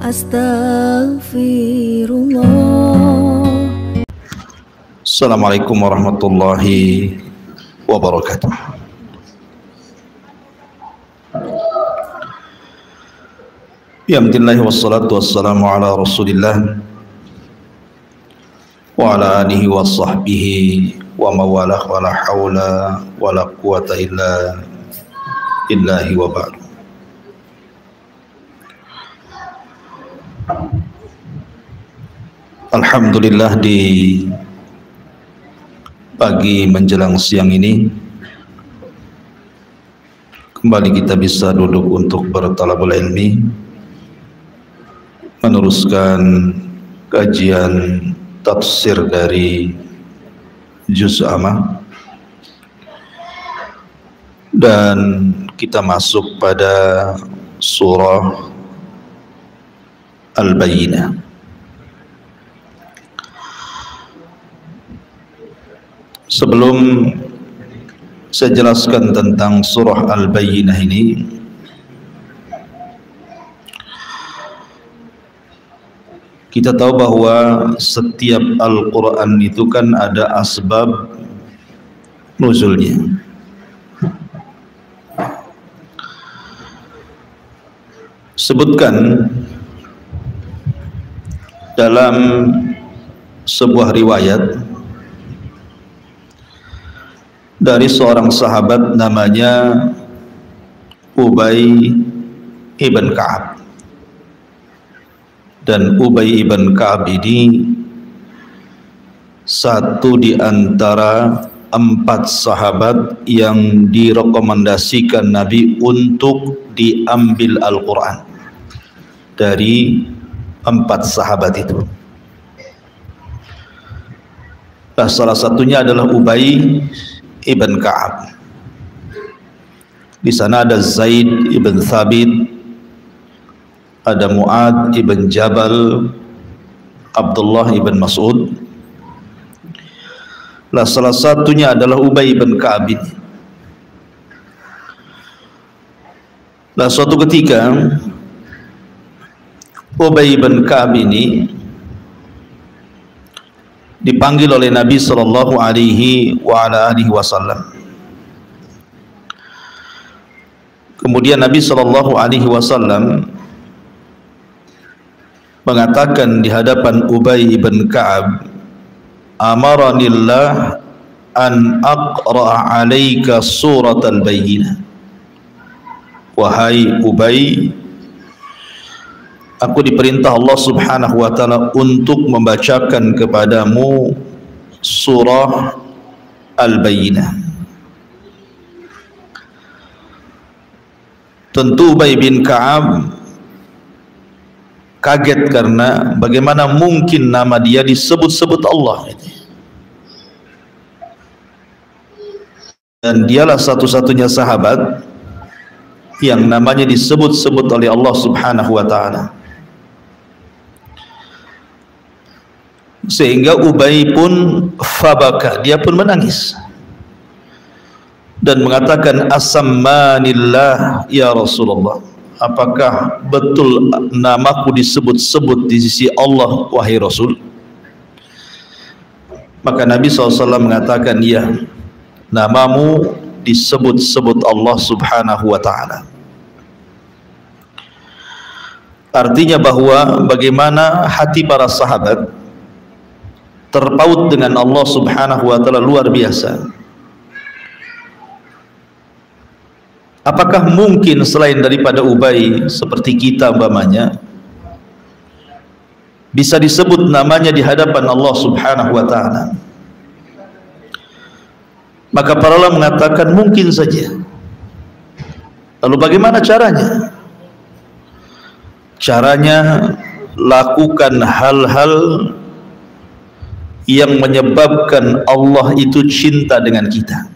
Astaghfirullah. Assalamualaikum warahmatullahi wabarakatuh. Alhamdulillah wassalatu wassalamu ala rasulillah wa ala alihi wa sahbihi wa mawalah wa la hawla wa la quwata illa billahi wa ba'du. Alhamdulillah, di pagi menjelang siang ini kembali kita bisa duduk untuk bertalabul ilmi, meneruskan kajian tafsir dari Juz Amma, dan kita masuk pada surah Al-Bayyinah. Sebelum saya jelaskan tentang surah Al-Bayyinah ini, kita tahu bahwa setiap Al-Quran itu kan ada asbab nuzulnya. Sebutkan dalam sebuah riwayat dari seorang sahabat namanya Ubay ibn Ka'ab. Dan Ubay ibn Ka'ab ini satu di antara 4 sahabat yang direkomendasikan Nabi untuk diambil Al-Quran dari 4 sahabat itu. Nah, salah satunya adalah Ubay ibn Ka'ab. Di sana ada Zaid ibn Thabit, ada Mu'ad ibn Jabal, Abdullah ibn Mas'ud. Nah, salah satunya adalah Ubay ibn Ka'ab ini. Nah, suatu ketika Ubay ibn Ka'ab ini dipanggil oleh Nabi sallallahu alaihi wasallam. Kemudian Nabi sallallahu alaihi wasallam mengatakan di hadapan Ubay ibn Ka'ab, "Amaranillah an aqra'a 'alaika surat al-Bayyinah." Wahai Ubay, aku diperintah Allah subhanahu wa ta'ala untuk membacakan kepadamu surah Al-Bayyinah. Tentu Ubay bin Ka'ab kaget karena bagaimana mungkin nama dia disebut-sebut Allah. Dan dialah satu-satunya sahabat yang namanya disebut-sebut oleh Allah subhanahu wa ta'ala. Sehingga Ubay pun fabaka, dia pun menangis dan mengatakan, "Asammanillah ya Rasulullah, apakah betul namaku disebut-sebut di sisi Allah wahai Rasul?" Maka Nabi SAW mengatakan, "Ya, namamu disebut-sebut Allah subhanahu wa ta'ala." Artinya bahwa bagaimana hati para sahabat terpaut dengan Allah subhanahu wa ta'ala luar biasa. Apakah mungkin selain daripada Ubay seperti kita umpamanya bisa disebut namanya di hadapan Allah subhanahu wa ta'ala? Maka para ulama mengatakan mungkin saja. Lalu bagaimana caranya? Caranya lakukan hal-hal yang menyebabkan Allah itu cinta dengan kita.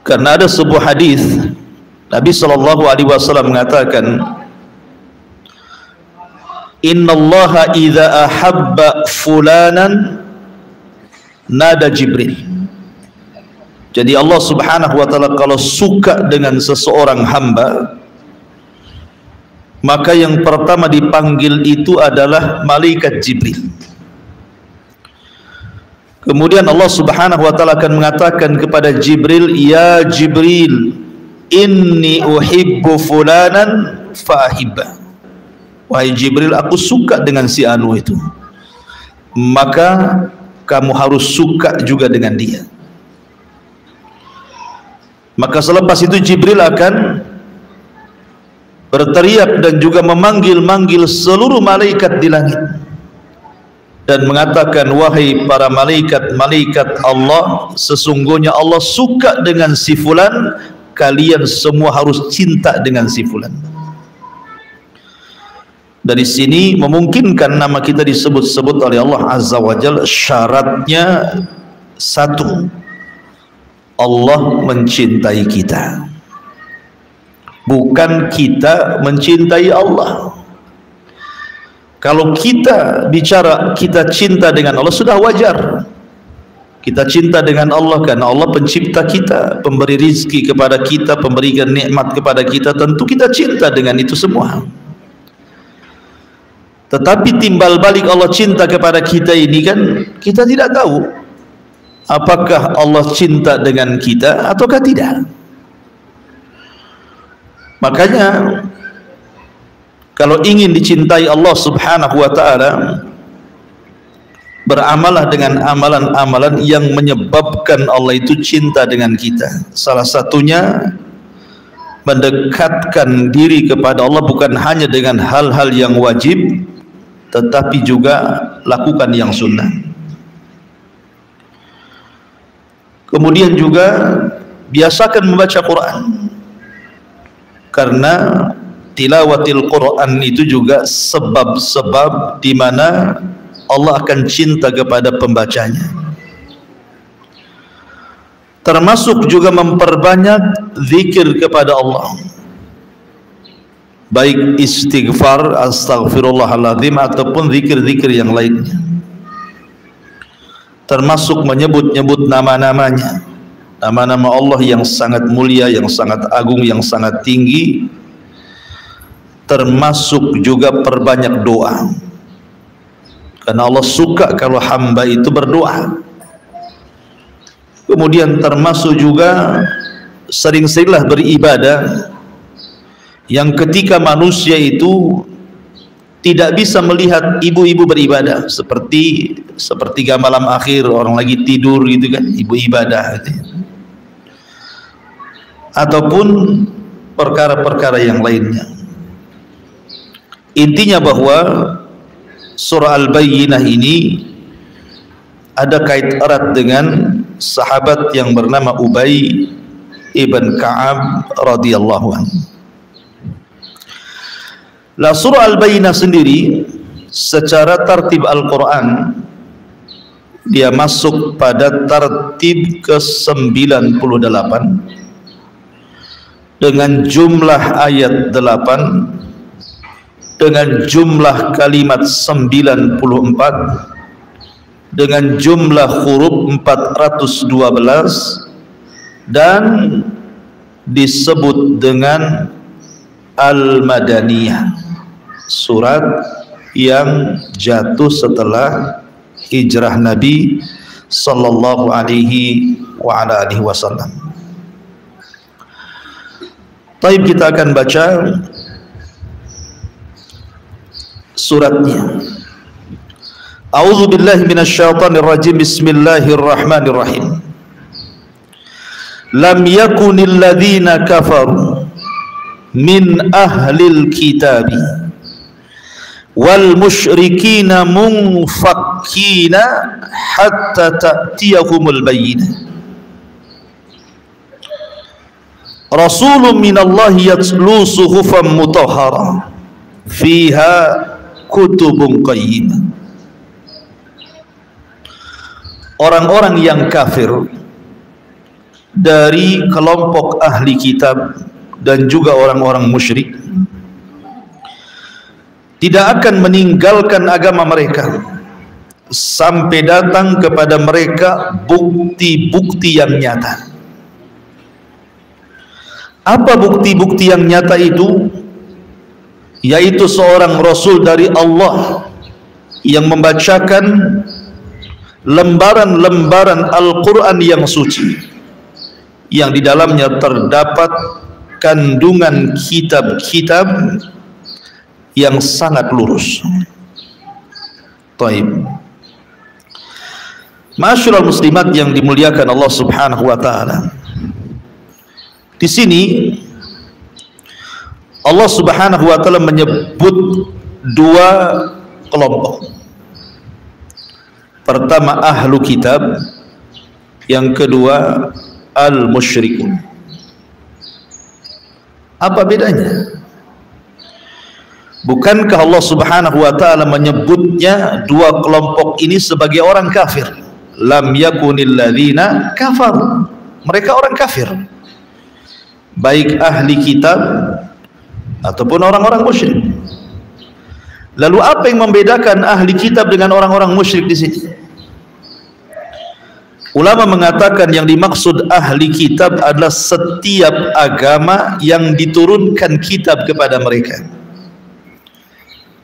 Karena ada sebuah hadis Nabi sallallahu alaihi wasallam mengatakan, "Innallaha idza ahabba fulanan nada Jibril." Jadi Allah subhanahu wa ta'ala kalau suka dengan seseorang hamba, maka yang pertama dipanggil itu adalah malaikat Jibril. Kemudian Allah Subhanahu wa taala akan mengatakan kepada Jibril, "Ya Jibril, inni uhibbu fulanan fa'ahibba." Wahai Jibril, aku suka dengan si anu itu, maka kamu harus suka juga dengan dia. Maka selepas itu Jibril akan berteriak dan juga memanggil-manggil seluruh malaikat di langit dan mengatakan, "Wahai para malaikat Allah, sesungguhnya Allah suka dengan si fulan, kalian semua harus cinta dengan si fulan." Dari sini memungkinkan nama kita disebut-sebut oleh Allah Azza wa Jalla. Syaratnya satu, Allah mencintai kita, bukan kita mencintai Allah. Kalau kita bicara kita cinta dengan Allah, sudah wajar. Kita cinta dengan Allah karena Allah pencipta kita, pemberi rizki kepada kita, pemberikan nikmat kepada kita, tentu kita cinta dengan itu semua. Tetapi timbal balik Allah cinta kepada kita ini kan kita tidak tahu apakah Allah cinta dengan kita ataukah tidak. Makanya kalau ingin dicintai Allah Subhanahu wa taala, beramalah dengan amalan-amalan yang menyebabkan Allah itu cinta dengan kita. Salah satunya mendekatkan diri kepada Allah bukan hanya dengan hal-hal yang wajib, tetapi juga lakukan yang sunnah. Kemudian juga biasakan membaca Quran, karena tilawatil Quran itu juga sebab-sebab di mana Allah akan cinta kepada pembacanya. Termasuk juga memperbanyak zikir kepada Allah, baik istighfar, astaghfirullahaladzim, ataupun zikir-zikir yang lainnya. Termasuk menyebut-nyebut nama-namanya, nama-nama Allah yang sangat mulia, yang sangat agung, yang sangat tinggi. Termasuk juga perbanyak doa, karena Allah suka kalau hamba itu berdoa. Kemudian termasuk juga sering-seringlah beribadah, yang ketika manusia itu tidak bisa melihat ibu-ibu beribadah, seperti sepertiga malam akhir orang lagi tidur gitu kan, ibu ibadah gitu. Ataupun perkara-perkara yang lainnya. Intinya bahwa surah Al-Bayyinah ini ada kait erat dengan sahabat yang bernama Ubay ibn Ka'ab radhiyallahu anhu. Lah surah Al-Bayyinah sendiri secara tartib Al-Quran dia masuk pada tartib ke-98 dengan jumlah ayat 8, dengan jumlah kalimat 94, dengan jumlah huruf 412, dan disebut dengan Al-Madaniyah, surat yang jatuh setelah hijrah Nabi sallallahu alaihi wa ala alihi wasallam. Baik, kita akan baca suratnya. A'udzu billahi minasyaitonir rajim. Bismillahirrahmanirrahim. Lam yakunil ladzina kafaru min ahlil kitabi wal musyrikina munfakkina hatta ta'tiyahumul bayyinah. Rasulun minallahi yatlu suhufan mutahhara fiha kutubun qayyimah. Orang-orang yang kafir dari kelompok ahli kitab dan juga orang-orang musyrik tidak akan meninggalkan agama mereka sampai datang kepada mereka bukti-bukti yang nyata. Apa bukti-bukti yang nyata itu? yaitu seorang Rasul dari Allah yang membacakan lembaran-lembaran Al-Quran yang suci, yang di dalamnya terdapat kandungan kitab-kitab yang sangat lurus. Taib. Ma'asyiral muslimat yang dimuliakan Allah Subhanahu wa taala. Di sini Allah Subhanahu wa taala menyebut dua kelompok. Pertama ahlu kitab, yang kedua al-musyrikun. Apa bedanya? Bukankah Allah Subhanahu wa taala menyebutnya dua kelompok ini sebagai orang kafir? Lam yakunil ladzina kafaru. Mereka orang kafir. Baik ahli kitab ataupun orang-orang musyrik. Lalu apa yang membedakan ahli kitab dengan orang-orang musyrik di sini? Ulama mengatakan yang dimaksud ahli kitab adalah setiap agama yang diturunkan kitab kepada mereka.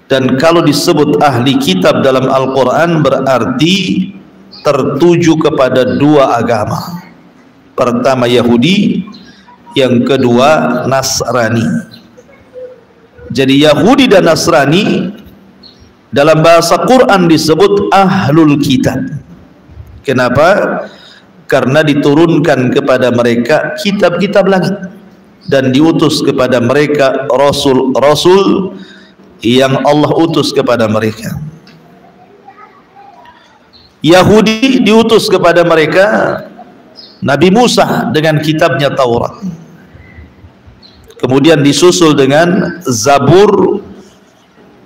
Dan kalau disebut ahli kitab dalam Al-Quran berarti tertuju kepada dua agama. Pertama Yahudi, yang kedua Nasrani. Jadi Yahudi dan Nasrani dalam bahasa Quran disebut ahlul kitab. Kenapa? Karena diturunkan kepada mereka kitab-kitab langit dan diutus kepada mereka rasul-rasul yang Allah utus kepada mereka. Yahudi diutus kepada mereka Nabi Musa dengan kitabnya Taurat, kemudian disusul dengan Zabur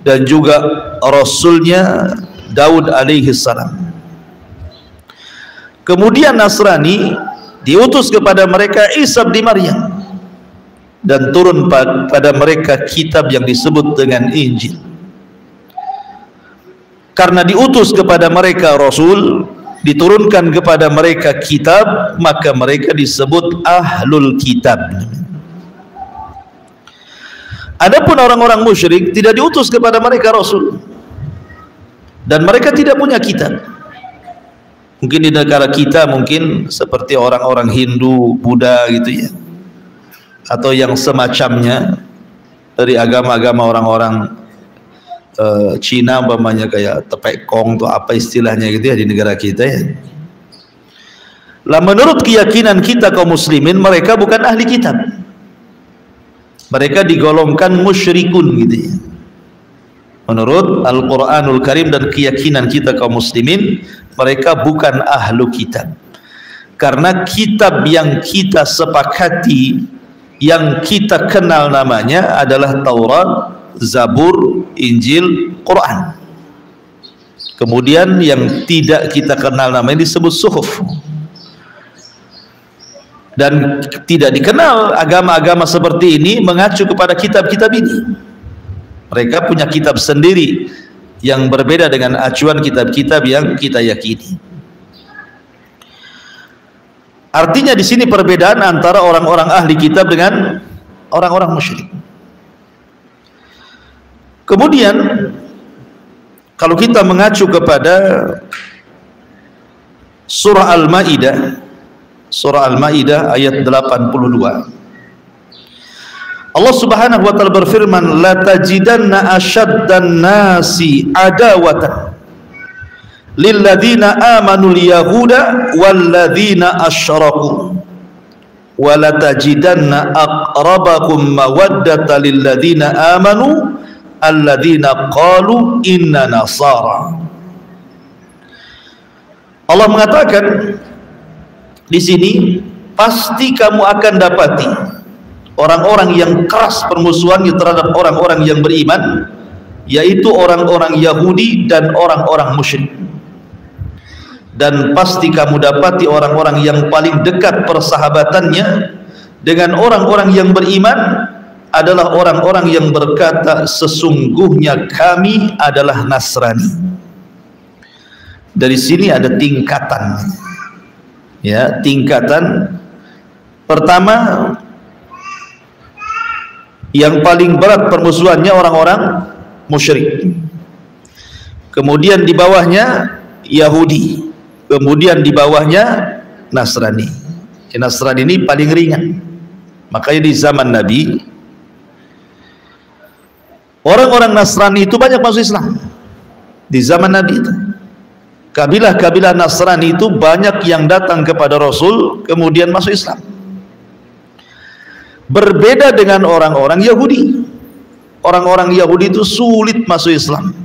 dan juga rasulnya Daud alaihi salam. Kemudian Nasrani diutus kepada mereka Isa bin Maryam dan turun pada mereka kitab yang disebut dengan Injil. Karena diutus kepada mereka Rasul, diturunkan kepada mereka kitab, maka mereka disebut ahlul kitab. Adapun orang-orang musyrik tidak diutus kepada mereka Rasul dan mereka tidak punya kitab. Mungkin di negara kita mungkin seperti orang-orang Hindu, Buddha gitu ya, atau yang semacamnya dari agama-agama orang-orang Cina umpamanya kayak Tepek Kong atau apa istilahnya gitu ya di negara kita ya. Lah menurut keyakinan kita kaum muslimin mereka bukan ahli kitab. Mereka digolongkan musyrikun gitu ya. Menurut Al-Quranul Karim dan keyakinan kita kaum muslimin, mereka bukan ahlu kitab. Karena kitab yang kita sepakati, yang kita kenal namanya adalah Taurat, Zabur, Injil, Quran. Kemudian yang tidak kita kenal namanya disebut suhuf. Dan tidak dikenal agama-agama seperti ini mengacu kepada kitab-kitab ini. Mereka punya kitab sendiri yang berbeda dengan acuan kitab-kitab yang kita yakini. Artinya di sini perbedaan antara orang-orang ahli kitab dengan orang-orang musyrik. Kemudian kalau kita mengacu kepada surah Al-Maidah, surah Al-Maidah ayat 82, Allah Subhanahu wa taala berfirman, la tajidanna asyaddan nasi adawatan lil ladzina amanu yahuda wal ladzina asyraku wa la tajidanna aqrabakum mawaddatan lil ladzina amanu alladzina qalu inna nasara. Allah mengatakan di sini, pasti kamu akan dapati orang-orang yang keras permusuhannya terhadap orang-orang yang beriman, yaitu orang-orang Yahudi dan orang-orang musyrik. Dan pasti kamu dapati orang-orang yang paling dekat persahabatannya dengan orang-orang yang beriman adalah orang-orang yang berkata sesungguhnya kami adalah Nasrani. Dari sini ada tingkatan, ya, tingkatan pertama Yang paling berat permusuhannya orang-orang musyrik. Kemudian di bawahnya Yahudi. Kemudian di bawahnya Nasrani. Nasrani ini paling ringan. Makanya di zaman Nabi, orang-orang Nasrani itu banyak masuk Islam. Di zaman Nabi itu, kabilah-kabilah Nasrani itu banyak yang datang kepada Rasul kemudian masuk Islam. Berbeda dengan orang-orang Yahudi. Orang-orang Yahudi itu sulit masuk Islam.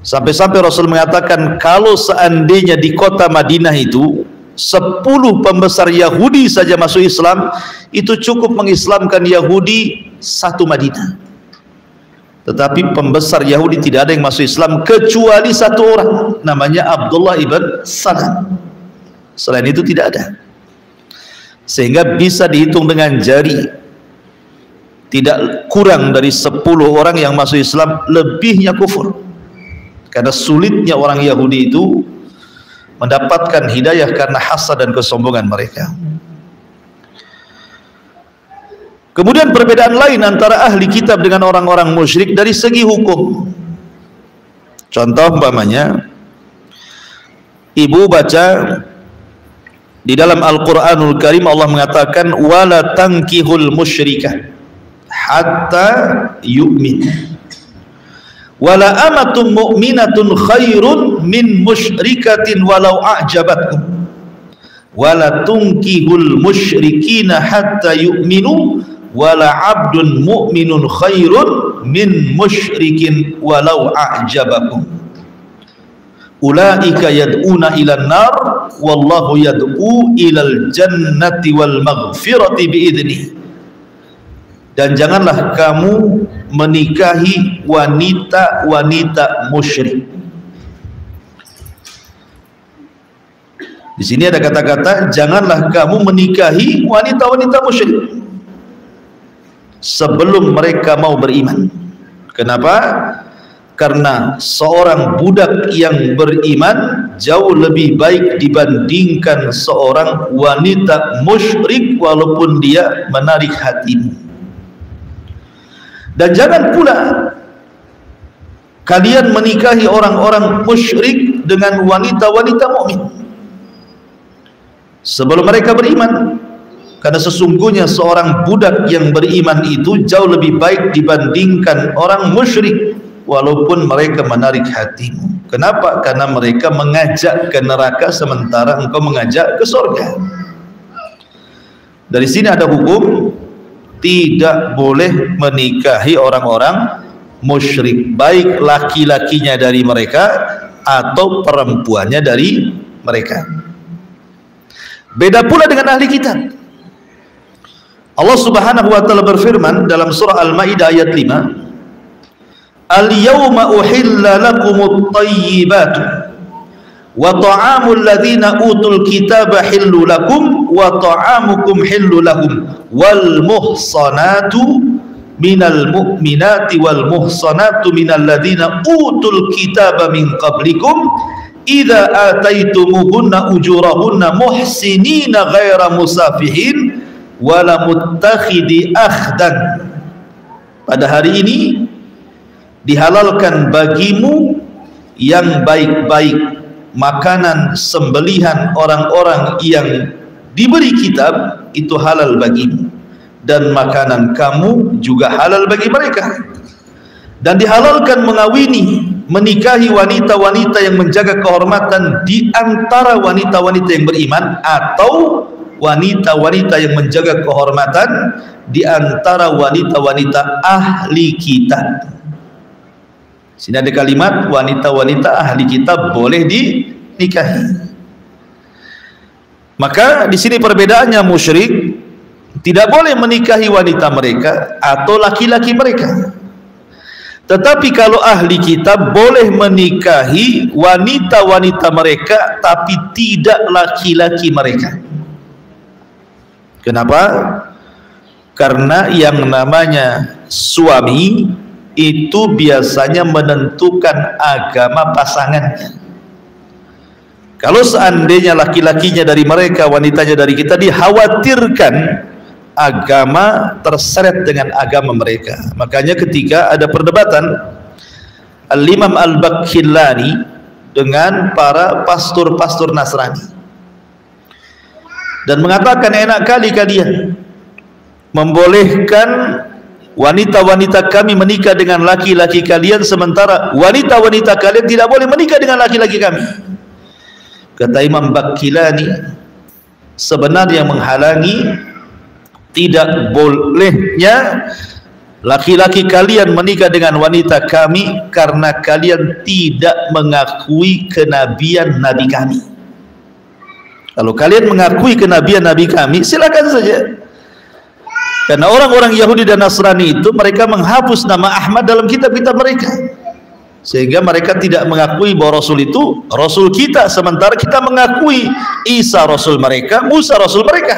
Sampai-sampai Rasul mengatakan, kalau seandainya di kota Madinah itu 10 pembesar Yahudi saja masuk Islam, itu cukup mengislamkan Yahudi satu Madinah. Tetapi pembesar Yahudi tidak ada yang masuk Islam kecuali satu orang, namanya Abdullah ibn Salam. Selain itu tidak ada. Sehingga bisa dihitung dengan jari, tidak kurang dari 10 orang yang masuk Islam, lebihnya kufur. Karena sulitnya orang Yahudi itu mendapatkan hidayah karena hasad dan kesombongan mereka. Kemudian perbedaan lain antara ahli kitab dengan orang-orang musyrik dari segi hukum. Contoh umpamanya, ibu baca di dalam Al-Quranul Karim, Allah mengatakan, wala tankihul musyrikah hatta yu'min, wala amatun mu'minatun khairun min musyrikatin walau a'jabatkum, wala tunkihul musyrikina hatta yu'minu, wala abdun mu'minun khairun min musyrikin walau a'jabakum. Ulaika yad'una ilan nar wallahu yad'u ilal jannati wal maghfirati biidnih. Dan janganlah kamu menikahi wanita-wanita musyrik. Di sini ada kata-kata janganlah kamu menikahi wanita-wanita musyrik sebelum mereka mau beriman. Kenapa? Karena seorang budak yang beriman jauh lebih baik dibandingkan seorang wanita musyrik walaupun dia menarik hatimu. Dan jangan pula kalian menikahi orang-orang musyrik dengan wanita-wanita mukmin sebelum mereka beriman. Karena sesungguhnya seorang budak yang beriman itu jauh lebih baik dibandingkan orang musyrik walaupun mereka menarik hatimu. Kenapa? Karena mereka mengajak ke neraka sementara engkau mengajak ke surga. Dari sini ada hukum tidak boleh menikahi orang-orang musyrik, baik laki-lakinya dari mereka atau perempuannya dari mereka. Beda pula dengan ahli kitab. Allah Subhanahu wa taala berfirman dalam surah Al-Maidah ayat 5, Al-yawma uhilla lakumut tayyibatu wa ta'amul ladzina utul kitaba hillu lakum wa ta'amukum hillu lahum wal muhsanatu minal mu'minati wal muhsanatu minal ladzina utul kitaba min qablikum idza ataitumuhunna ujurahunna muhsinina ghaira musafihin wala muttakhidi akhdan. Pada hari ini dihalalkan bagimu yang baik-baik, makanan sembelihan orang-orang yang diberi kitab itu halal bagimu, dan makanan kamu juga halal bagi mereka. Dan dihalalkan mengawini, menikahi wanita-wanita yang menjaga kehormatan di antara wanita-wanita yang beriman, atau wanita-wanita yang menjaga kehormatan di antara wanita-wanita ahli kitab. Sini ada kalimat wanita-wanita ahli kitab boleh dinikahi. Maka di sini perbedaannya, musyrik tidak boleh menikahi wanita mereka atau laki-laki mereka. Tetapi kalau ahli kitab boleh menikahi wanita-wanita mereka tapi tidak laki-laki mereka. Kenapa? Karena yang namanya suami itu biasanya menentukan agama pasangannya. Kalau seandainya laki-lakinya dari mereka, wanitanya dari kita, dikhawatirkan agama, terseret dengan agama mereka. Makanya ketika ada perdebatan Al-Imam Al-Baqillani dengan para pastor-pastor Nasrani dan mengatakan, enak kali kalian membolehkan wanita-wanita kami menikah dengan laki-laki kalian, sementara wanita-wanita kalian tidak boleh menikah dengan laki-laki kami. Kata Imam Baqillani, sebenarnya yang menghalangi tidak bolehnya laki-laki kalian menikah dengan wanita kami karena kalian tidak mengakui kenabian Nabi kami. Kalau kalian mengakui kenabian Nabi kami, silakan saja. Karena orang-orang Yahudi dan Nasrani itu mereka menghapus nama Ahmad dalam kitab-kitab mereka, sehingga mereka tidak mengakui bahwa Rasul itu Rasul kita, sementara kita mengakui Isa Rasul mereka, Musa Rasul mereka.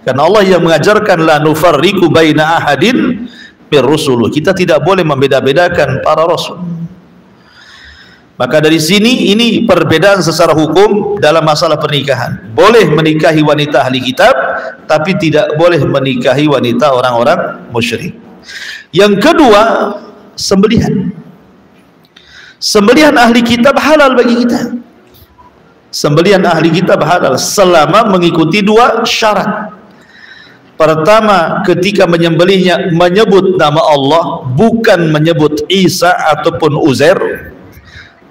Karena Allah yang mengajarkan la nufarriqu baina ahadin bir rusul, kita tidak boleh membeda-bedakan para rasul. Maka dari sini ini perbedaan secara hukum dalam masalah pernikahan. Boleh menikahi wanita ahli kitab, tapi tidak boleh menikahi wanita orang-orang musyrik. Yang kedua, sembelihan. Sembelihan ahli kitab halal bagi kita. Sembelihan ahli kitab halal selama mengikuti dua syarat. Pertama, ketika menyembelihnya menyebut nama Allah, bukan menyebut Isa ataupun Uzair.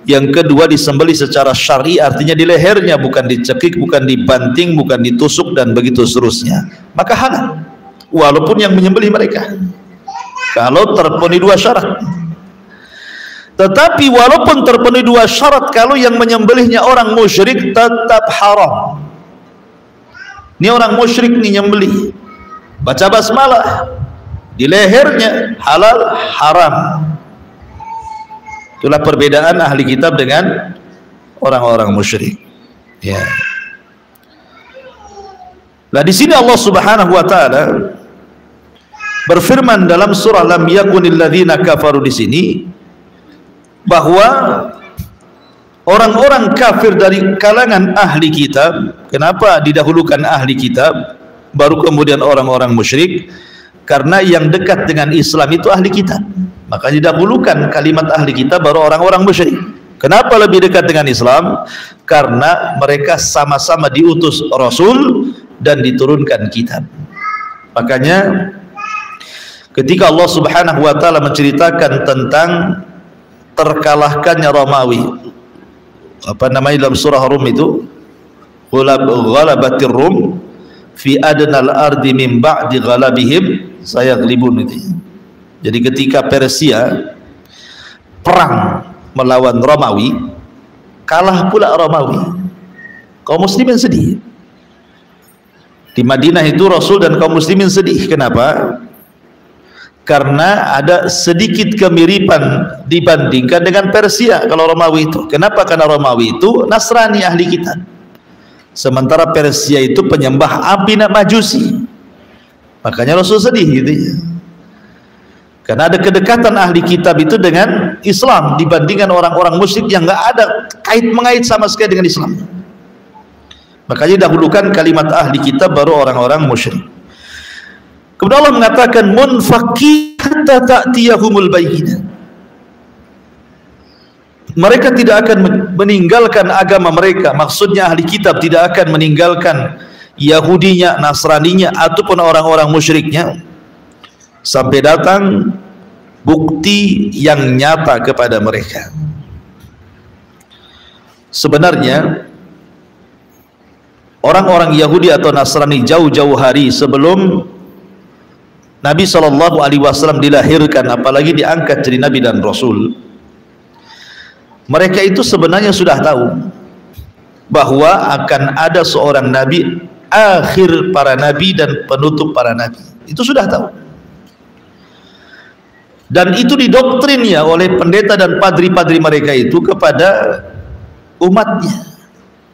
Yang kedua, disembelih secara syar'i, artinya di lehernya, bukan dicekik, bukan dibanting, bukan ditusuk, dan begitu seterusnya. Maka halal, walaupun yang menyembelih mereka, kalau terpenuhi dua syarat. Tetapi walaupun terpenuhi dua syarat, kalau yang menyembelihnya orang musyrik, tetap haram. Ini orang musyrik nih nyembelih, baca basmalah di lehernya, halal haram. Itulah perbedaan ahli kitab dengan orang-orang musyrik. Ya. Nah, di sini Allah Subhanahu wa taala berfirman dalam surah Lam yakunil ladzina kafaru, di sini bahwa orang-orang kafir dari kalangan ahli kitab, kenapa didahulukan ahli kitab baru kemudian orang-orang musyrik? Karena yang dekat dengan Islam itu ahli kitab, maka didahulukan kalimat ahli kitab baru orang-orang musyrik. Kenapa lebih dekat dengan Islam? Karena mereka sama-sama diutus Rasul dan diturunkan kitab. Makanya ketika Allah Subhanahu wa taala menceritakan tentang terkalahkannya Romawi, apa namanya dalam surah Rum itu, ghalabatir Rum fi adnal ardi min ba'di ghalabihim sayaglibun itu. Jadi ketika Persia perang melawan Romawi, kalah pula Romawi, kaum muslimin sedih. Di Madinah itu Rasul dan kaum muslimin sedih. Kenapa? Karena ada sedikit kemiripan dibandingkan dengan Persia kalau Romawi itu. Kenapa? Karena Romawi itu Nasrani ahli kitab, sementara Persia itu penyembah api Majusi. Makanya Rasul sedih gitu ya. Karena ada kedekatan ahli kitab itu dengan Islam dibandingkan orang-orang musyrik yang nggak ada kait-mengait sama sekali dengan Islam. Makanya dahulukan kalimat ahli kitab baru orang-orang musyrik. Kemudian Allah mengatakan munfaqi hatta ta'tiyahumul bayyinah. Mereka tidak akan meninggalkan agama mereka, maksudnya ahli kitab tidak akan meninggalkan Yahudinya, Nasraninya ataupun orang-orang musyriknya sampai datang bukti yang nyata kepada mereka. Sebenarnya orang-orang Yahudi atau Nasrani jauh-jauh hari sebelum Nabi SAW dilahirkan, apalagi diangkat jadi Nabi dan Rasul, mereka itu sebenarnya sudah tahu bahwa akan ada seorang Nabi, akhir para Nabi dan penutup para Nabi. Itu sudah tahu. Dan itu didoktrinnya oleh pendeta dan padri-padri mereka itu kepada umatnya,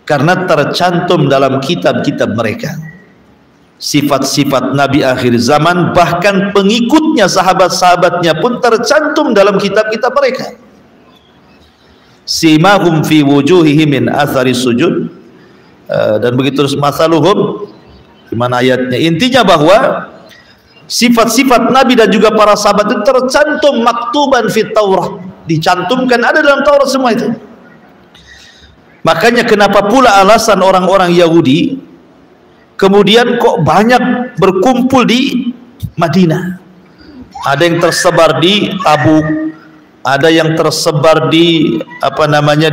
karena tercantum dalam kitab-kitab mereka sifat-sifat Nabi akhir zaman, bahkan pengikutnya, sahabat-sahabatnya pun tercantum dalam kitab-kitab mereka. Simahum fi wujuhihim min athari sujud, dan begitu terus, masaluhum Gimana ayatnya? Intinya bahwa sifat-sifat Nabi dan juga para sahabat itu tercantum maktuban fit Taurat, dicantumkan, ada dalam Taurat semua itu. Makanya kenapa pula alasan orang-orang Yahudi kemudian kok banyak berkumpul di Madinah. Ada yang tersebar di Tabuk, ada yang tersebar di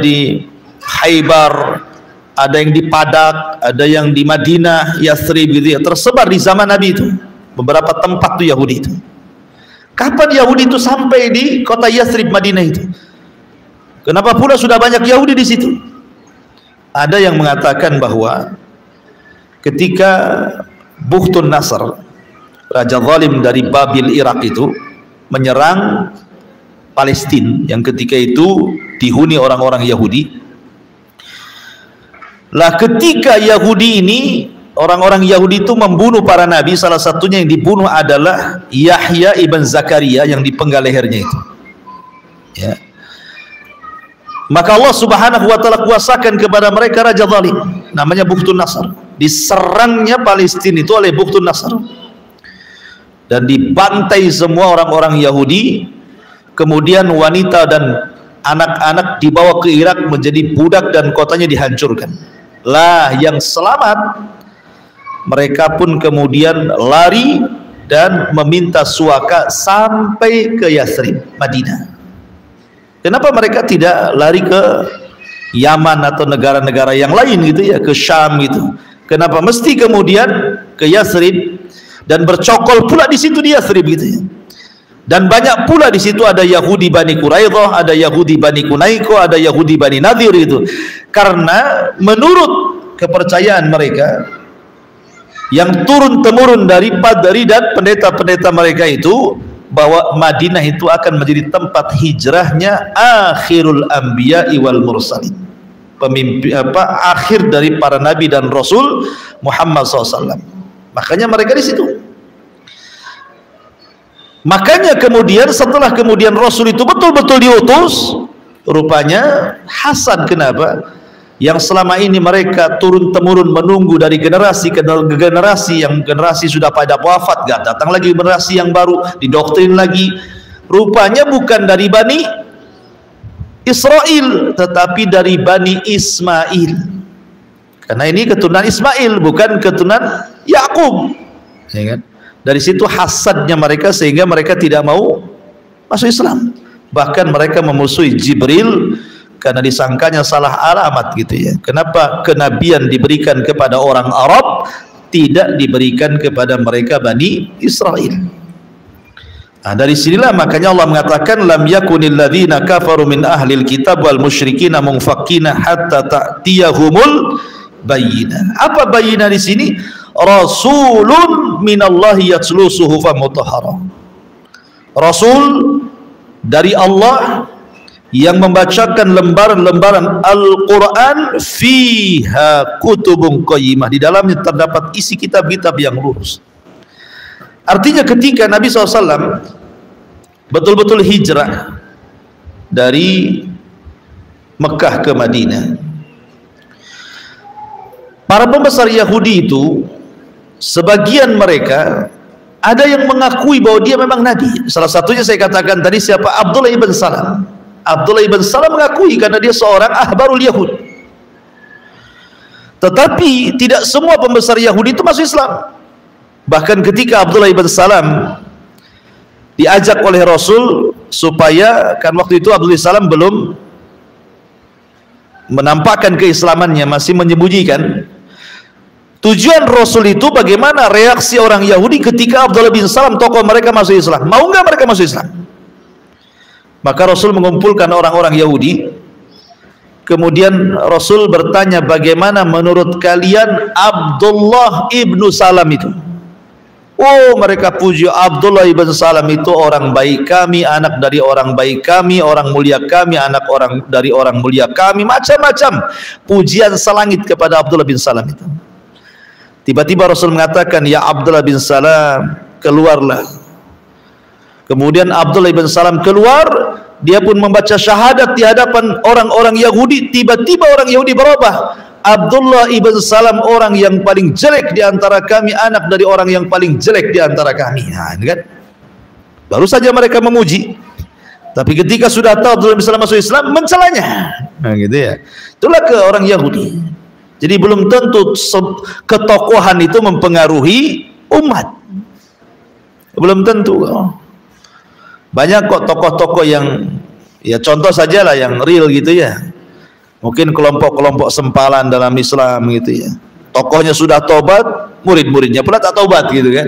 di Khaybar, ada yang di Padak, ada yang di Madinah, Yathrib gitu ya, tersebar di zaman Nabi itu. Beberapa tempat tuh Yahudi itu. Kapan Yahudi itu sampai di kota Yathrib Madinah itu? Kenapa pula sudah banyak Yahudi di situ? Ada yang mengatakan bahwa ketika Bukhtun Nasr, raja zalim dari Babil Irak itu, menyerang Palestina yang ketika itu dihuni orang-orang Yahudi. Lah ketika Yahudi ini, orang-orang Yahudi itu membunuh para nabi, salah satunya yang dibunuh adalah Yahya ibn Zakaria yang dipenggal lehernya itu. Ya. Maka Allah Subhanahu wa taala kuasakan kepada mereka raja zalim namanya Bukhtun Nasr. Diserangnya Palestina itu oleh Bukhtun Nasr. Dan dibantai semua orang-orang Yahudi, kemudian wanita dan anak-anak dibawa ke Irak menjadi budak dan kotanya dihancurkan. Lah yang selamat, mereka pun kemudian lari dan meminta suaka sampai ke Yathrib, Madinah. Kenapa mereka tidak lari ke Yaman atau negara-negara yang lain gitu ya, ke Syam gitu? Kenapa mesti kemudian ke Yathrib? Dan bercokol pula di situ di Yathrib gitu ya. Dan banyak pula di situ ada Yahudi Bani Quraidah, ada Yahudi Bani Kunaiko, ada Yahudi Bani Nadir itu. Karena menurut kepercayaan mereka yang turun temurun dari padri dan pendeta-pendeta mereka itu, bahwa Madinah itu akan menjadi tempat hijrahnya akhirul anbiya'i wal mursalin, pemimpin akhir dari para nabi dan rasul Muhammad SAW. Makanya mereka di situ. Makanya kemudian setelah kemudian Rasul itu betul-betul diutus, rupanya Hasan kenapa? Yang selama ini mereka turun temurun menunggu dari generasi ke generasi, yang generasi sudah pada wafat, gak datang lagi generasi yang baru, didoktrin lagi. Rupanya bukan dari Bani Israel, tetapi dari Bani Ismail. Karena ini keturunan Ismail, bukan keturunan Yakub, ya kan? Dari situ hasadnya mereka sehingga mereka tidak mau masuk Islam. Bahkan mereka memusuhi Jibril karena disangkanya salah alamat gitu ya. Kenapa kenabian diberikan kepada orang Arab, tidak diberikan kepada mereka Bani Israel? Nah, dari sinilah makanya Allah mengatakan lam yakunil ladzina kafaru min ahlil kitab wal musyrikina munfakkina hatta ta'tiyahumul bayyinah. Apa bayyinah di sini? Rasulun minallahi yatslu suhufan mutahharah. Rasul dari Allah yang membacakan lembaran-lembaran Al-Quran, fiha kutubun qayyimah, di dalamnya terdapat isi kitab-kitab yang lurus. Artinya ketika Nabi SAW betul-betul hijrah dari Mekah ke Madinah, para pembesar Yahudi itu sebagian mereka ada yang mengakui bahwa dia memang Nabi. Salah satunya saya katakan tadi siapa? Abdullah ibn Salam. Abdullah ibn Salam mengakui karena dia seorang ahbarul Yahud. Tetapi tidak semua pembesar Yahudi itu masuk Islam. Bahkan ketika Abdullah ibn Salam diajak oleh Rasul supaya, kan waktu itu Abdullah ibn Salam belum menampakkan keislamannya, masih menyembunyikan. Tujuan Rasul itu bagaimana reaksi orang Yahudi ketika Abdullah bin Salam, tokoh mereka, masuk Islam. Mau nggak mereka masuk Islam? Maka Rasul mengumpulkan orang-orang Yahudi. Kemudian Rasul bertanya, bagaimana menurut kalian Abdullah ibnu Salam itu? Oh, mereka puji Abdullah ibn Salam itu orang baik kami, anak dari orang baik kami, orang mulia kami, anak orang dari orang mulia kami, macam-macam pujian selangit kepada Abdullah bin Salam itu. Tiba-tiba Rasul mengatakan, ya Abdullah bin Salam, keluarlah. Kemudian Abdullah bin Salam keluar, dia pun membaca syahadat di hadapan orang-orang Yahudi. Tiba-tiba orang Yahudi berubah. Abdullah ibn Salam orang yang paling jelek di antara kami, anak dari orang yang paling jelek di antara kami. Nah, ini kan baru saja mereka memuji, tapi ketika sudah tahu Abdullah ibn Salam masuk Islam, mencelanya. Nah, gitu ya. Itulah ke orang Yahudi. Jadi belum tentu ketokohan itu mempengaruhi umat. Belum tentu. Banyak kok tokoh-tokoh yang, ya contoh sajalah yang real gitu ya. Mungkin kelompok-kelompok sempalan dalam Islam gitu ya. Tokohnya sudah tobat, murid-muridnya pula tak tobat gitu kan.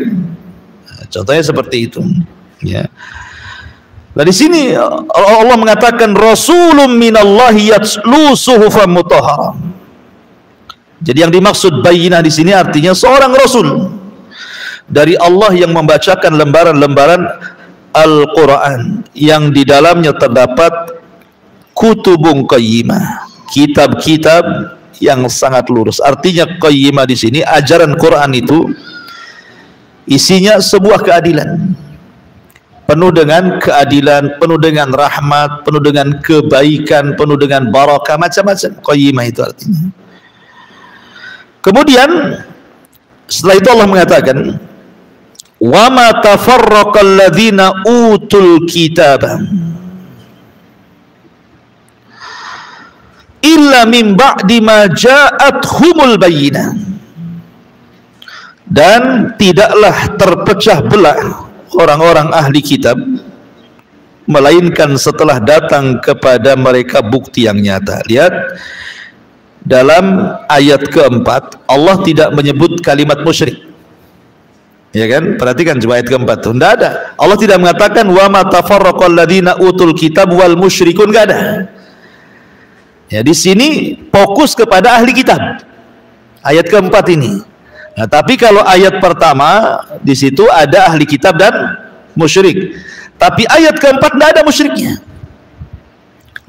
Nah, contohnya seperti itu. Ya. Nah di sini Allah mengatakan Rasulun minallahi yatlu suhufan mutahharah. Jadi yang dimaksud bayyinah di sini artinya seorang rasul dari Allah yang membacakan lembaran-lembaran Al-Quran yang di dalamnya terdapat kutubun qayyimah, kitab-kitab yang sangat lurus. Artinya qayyimah di sini ajaran Quran itu isinya sebuah keadilan, penuh dengan keadilan, penuh dengan rahmat, penuh dengan kebaikan, penuh dengan barakah, macam-macam. Qayyimah itu artinya. Kemudian setelah itu Allah mengatakan wa ma tafarraqal ladzina utul kitaba illa min ba'di ma ja'athumul bayyinah. Dan tidaklah terpecah belah orang-orang ahli kitab melainkan setelah datang kepada mereka bukti yang nyata. Lihat dalam ayat keempat Allah tidak menyebut kalimat musyrik. Ya kan? Perhatikan coba ayat keempat tuh. Tidak ada. Allah tidak mengatakan wa ma tafarraqal ladzina utul kitab wal musyrikun, enggak ada. Ya di sini fokus kepada ahli kitab. Ayat keempat ini. Nah, tapi kalau ayat pertama di situ ada ahli kitab dan musyrik. Tapi ayat keempat tidak ada musyriknya.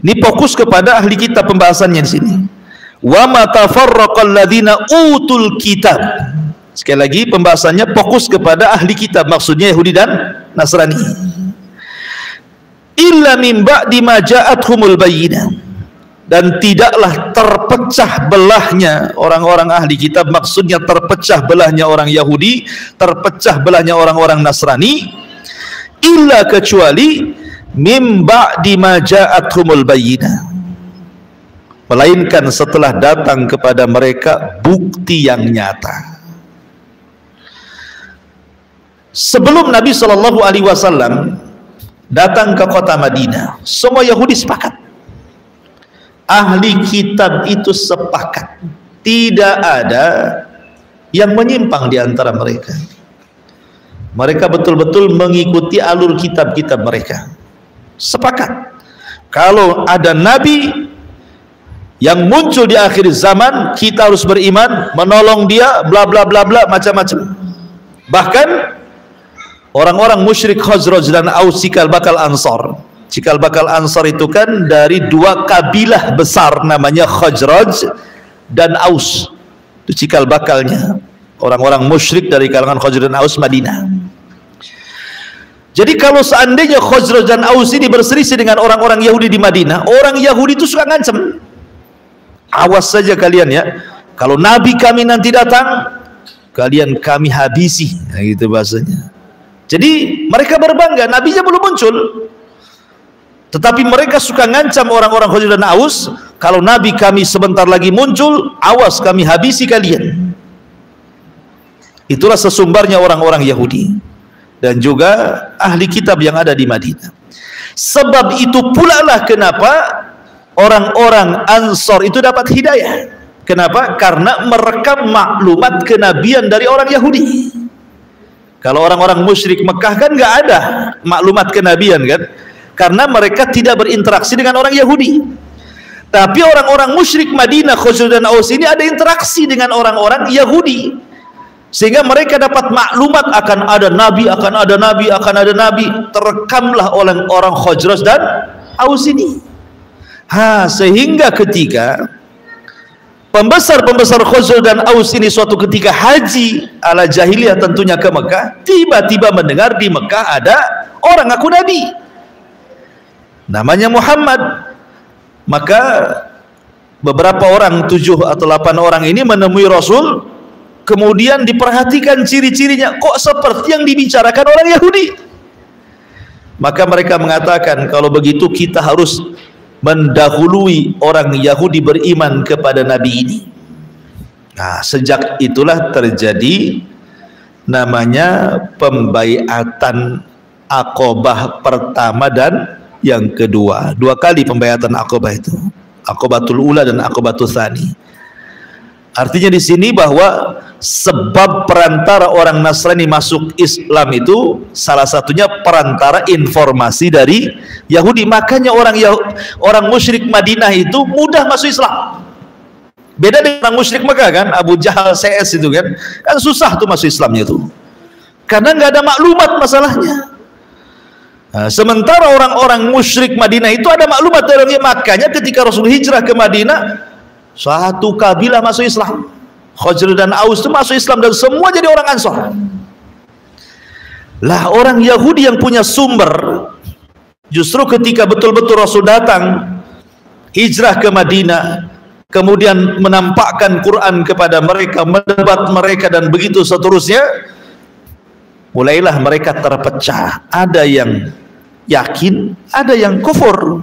Ini fokus kepada ahli kitab pembahasannya di sini. Wa ma tafarraqal ladzina utul kitab. Sekali lagi pembahasannya fokus kepada ahli kitab, maksudnya Yahudi dan Nasrani. Illa min ba'di ma ja'athumul bayyinah. Dan tidaklah terpecah belahnya orang-orang ahli kitab, maksudnya terpecah belahnya orang Yahudi, terpecah belahnya orang-orang Nasrani, illa kecuali min ba'di ma ja'athumul bayyinah, melainkan setelah datang kepada mereka bukti yang nyata. Sebelum Nabi SAW datang ke kota Madinah, semua Yahudi sepakat, ahli kitab itu sepakat, tidak ada yang menyimpang di antara mereka. Mereka betul-betul mengikuti alur kitab-kitab mereka. Sepakat kalau ada nabi yang muncul di akhir zaman, kita harus beriman, menolong dia, bla bla bla bla, macam-macam. Bahkan orang-orang musyrik Khazraj dan Aus, cikal bakal Ansar. Cikal bakal Ansar itu kan dari dua kabilah besar, namanya Khazraj dan Aus. Itu cikal bakalnya orang-orang musyrik dari kalangan Khazraj dan Aus Madinah. Jadi kalau seandainya Khazraj dan Aus ini berselisih dengan orang-orang Yahudi di Madinah, orang Yahudi itu suka ngancam, awas saja kalian ya, kalau Nabi kami nanti datang, kalian kami habisi. Nah, gitu bahasanya. Jadi mereka berbangga, nabinya belum muncul, tetapi mereka suka ngancam orang-orang Khazraj dan Aus, kalau nabi kami sebentar lagi muncul, awas kami habisi kalian. Itulah sesumbarnya orang-orang Yahudi dan juga ahli kitab yang ada di Madinah. Sebab itu pula lah kenapa orang-orang Ansar itu dapat hidayah. Kenapa? Karena merekam maklumat kenabian dari orang Yahudi. Kalau orang-orang musyrik Mekah kan nggak ada maklumat kenabian kan, karena mereka tidak berinteraksi dengan orang Yahudi. Tapi orang-orang musyrik Madinah, Khazraj dan Aus ini ada interaksi dengan orang-orang Yahudi, sehingga mereka dapat maklumat akan ada nabi, akan ada nabi, akan ada nabi. Terekamlah oleh orang Khazraj dan Aus ini. Sehingga ketika pembesar-pembesar Khazraj dan Aus ini suatu ketika haji ala jahiliyah tentunya ke Mekah, tiba-tiba mendengar di Mekah ada orang ngaku nabi namanya Muhammad. Maka beberapa orang, 7 atau 8 orang ini menemui Rasul, kemudian diperhatikan ciri-cirinya, kok seperti yang dibicarakan orang Yahudi. Maka mereka mengatakan, kalau begitu kita harus mendahului orang Yahudi beriman kepada Nabi ini. Nah, sejak itulah terjadi namanya pembaiatan Aqabah pertama dan yang kedua. 2 kali pembaiatan Aqabah itu, Aqabatul Ula dan Aqabatul Tsani. Artinya di sini bahwa sebab perantara orang Nasrani masuk Islam itu salah satunya perantara informasi dari Yahudi. Makanya orang musyrik Madinah itu mudah masuk Islam. Beda dengan orang musyrik Mekah kan, Abu Jahal CS itu kan susah tuh masuk Islamnya tuh, karena nggak ada maklumat masalahnya. Nah, sementara orang-orang musyrik Madinah itu ada maklumat dari makanya ketika Rasul hijrah ke Madinah, satu kabilah masuk Islam, Khazraj dan Aus itu masuk Islam dan semua jadi orang Ansor. Lah orang Yahudi yang punya sumber, justru ketika betul-betul Rasul datang hijrah ke Madinah, kemudian menampakkan Quran kepada mereka, mendebat mereka dan begitu seterusnya, mulailah mereka terpecah. Ada yang yakin, ada yang kufur.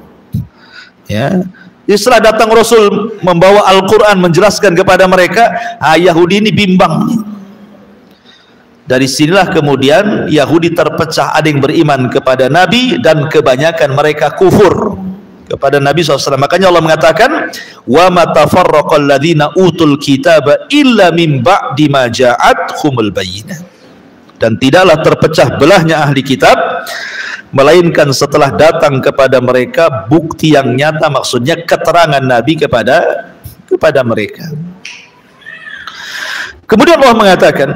Ya. Setelah datang Rasul membawa Al-Quran menjelaskan kepada mereka, Yahudi ini bimbang. Dari sinilah kemudian Yahudi terpecah, ada yang beriman kepada Nabi dan kebanyakan mereka kufur kepada Nabi SAW. Makanya Allah mengatakan, wa ma tafarraqal ladzina utul kitaba illa min ba'di ma ja'athumul bayyinah. Dan tidaklah terpecah belahnya ahli kitab melainkan setelah datang kepada mereka bukti yang nyata, maksudnya keterangan Nabi kepada mereka. Kemudian Allah mengatakan,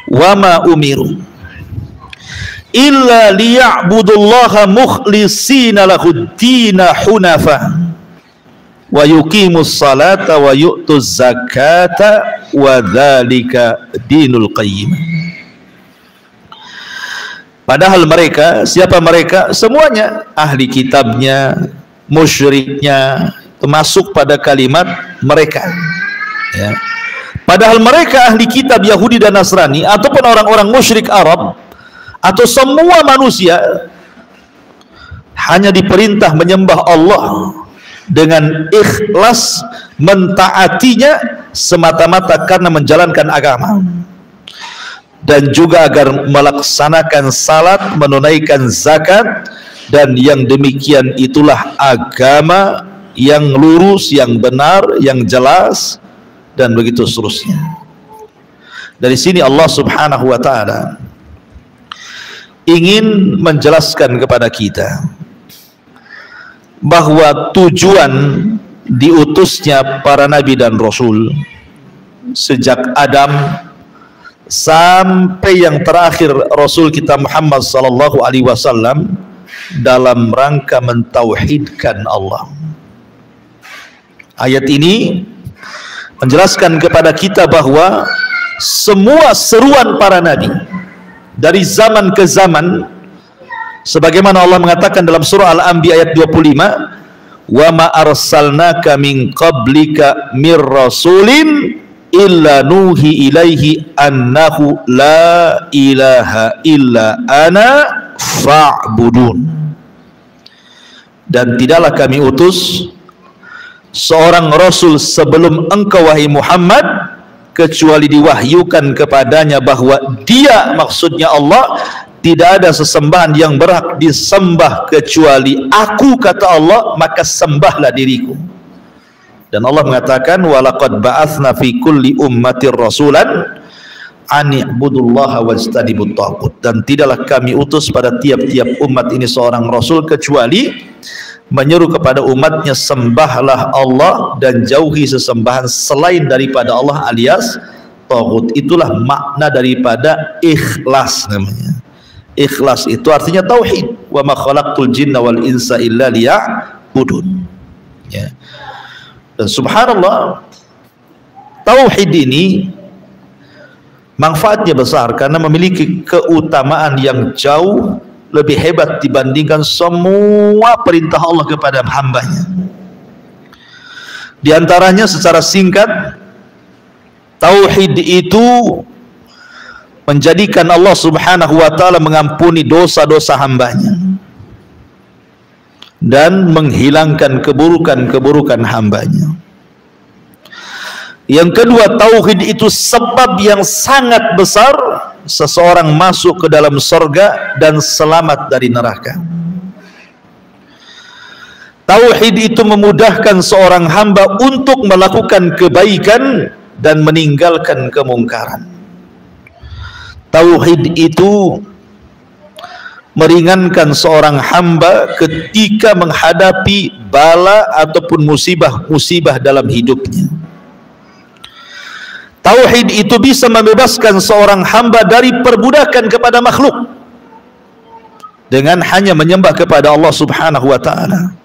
wa ma umiru illa liya'budullaha mukhlishina lahud-dina hunafa wa yuqimus salata wa yu'tuz zakata wa dzalika dinul qayyim. Padahal mereka, siapa mereka? Semuanya, ahli kitabnya, musyriknya, termasuk pada kalimat mereka. Ya. Padahal mereka ahli kitab Yahudi dan Nasrani ataupun orang-orang musyrik Arab atau semua manusia hanya diperintah menyembah Allah dengan ikhlas, mentaatinya semata-mata karena menjalankan agama, dan juga agar melaksanakan salat, menunaikan zakat, dan yang demikian itulah agama yang lurus, yang benar, yang jelas, dan begitu seterusnya. Dari sini Allah Subhanahu wa ta'ala ingin menjelaskan kepada kita bahwa tujuan diutusnya para nabi dan rasul sejak Adam sampai yang terakhir Rasul kita Muhammad sallallahu alaihi wasallam dalam rangka mentauhidkan Allah. Ayat ini menjelaskan kepada kita bahwa semua seruan para nabi dari zaman ke zaman, sebagaimana Allah mengatakan dalam surah Al-Anbiya ayat 25, wa ma arsalnaka min qablika mir rasulin illa nuhi ilaihi annahu la ilaha illa ana fa'budun. Dan tidaklah kami utus seorang rasul sebelum engkau wahai Muhammad kecuali diwahyukan kepadanya bahwa dia, maksudnya Allah, tidak ada sesembahan yang berhak disembah kecuali aku, kata Allah, maka sembahlah diriku. Dan Allah mengatakan, walaqad ba'atsna fi kulli ummatir rasulan an i'budullaha wajtanibut taghut. Dan tidaklah kami utus pada tiap-tiap umat ini seorang rasul kecuali menyeru kepada umatnya, sembahlah Allah dan jauhi sesembahan selain daripada Allah alias taghut. Itulah makna daripada ikhlas namanya. Ikhlas itu artinya tauhid. Wa ma khalaqtul jinna wal insa illa liya'budun. Ya. Dan subhanallah, tauhid ini manfaatnya besar karena memiliki keutamaan yang jauh lebih hebat dibandingkan semua perintah Allah kepada hambanya. Di antaranya secara singkat, tauhid itu menjadikan Allah Subhanahu wa taala mengampuni dosa-dosa hambanya dan menghilangkan keburukan-keburukan hambanya. Yang kedua, tauhid itu sebab yang sangat besar seseorang masuk ke dalam surga dan selamat dari neraka. Tauhid itu memudahkan seorang hamba untuk melakukan kebaikan dan meninggalkan kemungkaran. Tauhid itu meringankan seorang hamba ketika menghadapi bala ataupun musibah-musibah dalam hidupnya. Tauhid itu bisa membebaskan seorang hamba dari perbudakan kepada makhluk dengan hanya menyembah kepada Allah Subhanahu wa taala.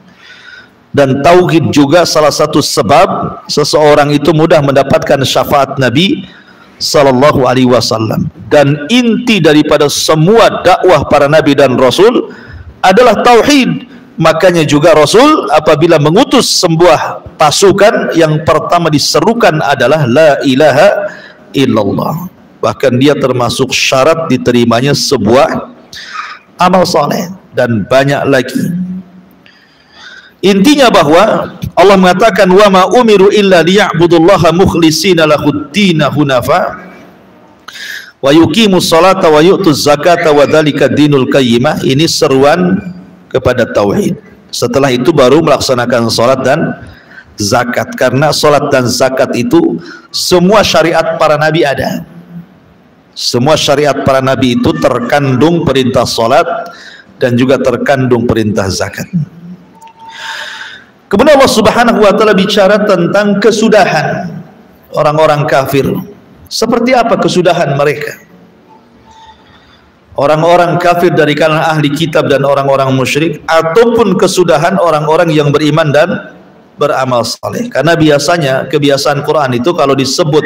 Dan tauhid juga salah satu sebab seseorang itu mudah mendapatkan syafaat Nabi sallallahu alaihi wasallam. Dan inti daripada semua dakwah para nabi dan rasul adalah tauhid. Makanya juga Rasul apabila mengutus sebuah pasukan, yang pertama diserukan adalah la ilaha illallah. Bahkan dia termasuk syarat diterimanya sebuah amal saleh, dan banyak lagi. Intinya bahwa Allah mengatakan wa ma umiru illa liya'budullaha mukhlishina lahud-din hunafa wa yuqimus salata wa yu'tuz zakata wa dzalika dinul qayyimah. Ini seruan kepada tauhid. Setelah itu baru melaksanakan salat dan zakat, karena salat dan zakat itu semua syariat para nabi ada. Semua syariat para nabi itu terkandung perintah salat dan juga terkandung perintah zakat. Kemudian Allah Subhanahu wa taala bicara tentang kesudahan orang-orang kafir. Seperti apa kesudahan mereka? Orang-orang kafir dari kalangan ahli kitab dan orang-orang musyrik, ataupun kesudahan orang-orang yang beriman dan beramal saleh. Karena biasanya kebiasaan Quran itu kalau disebut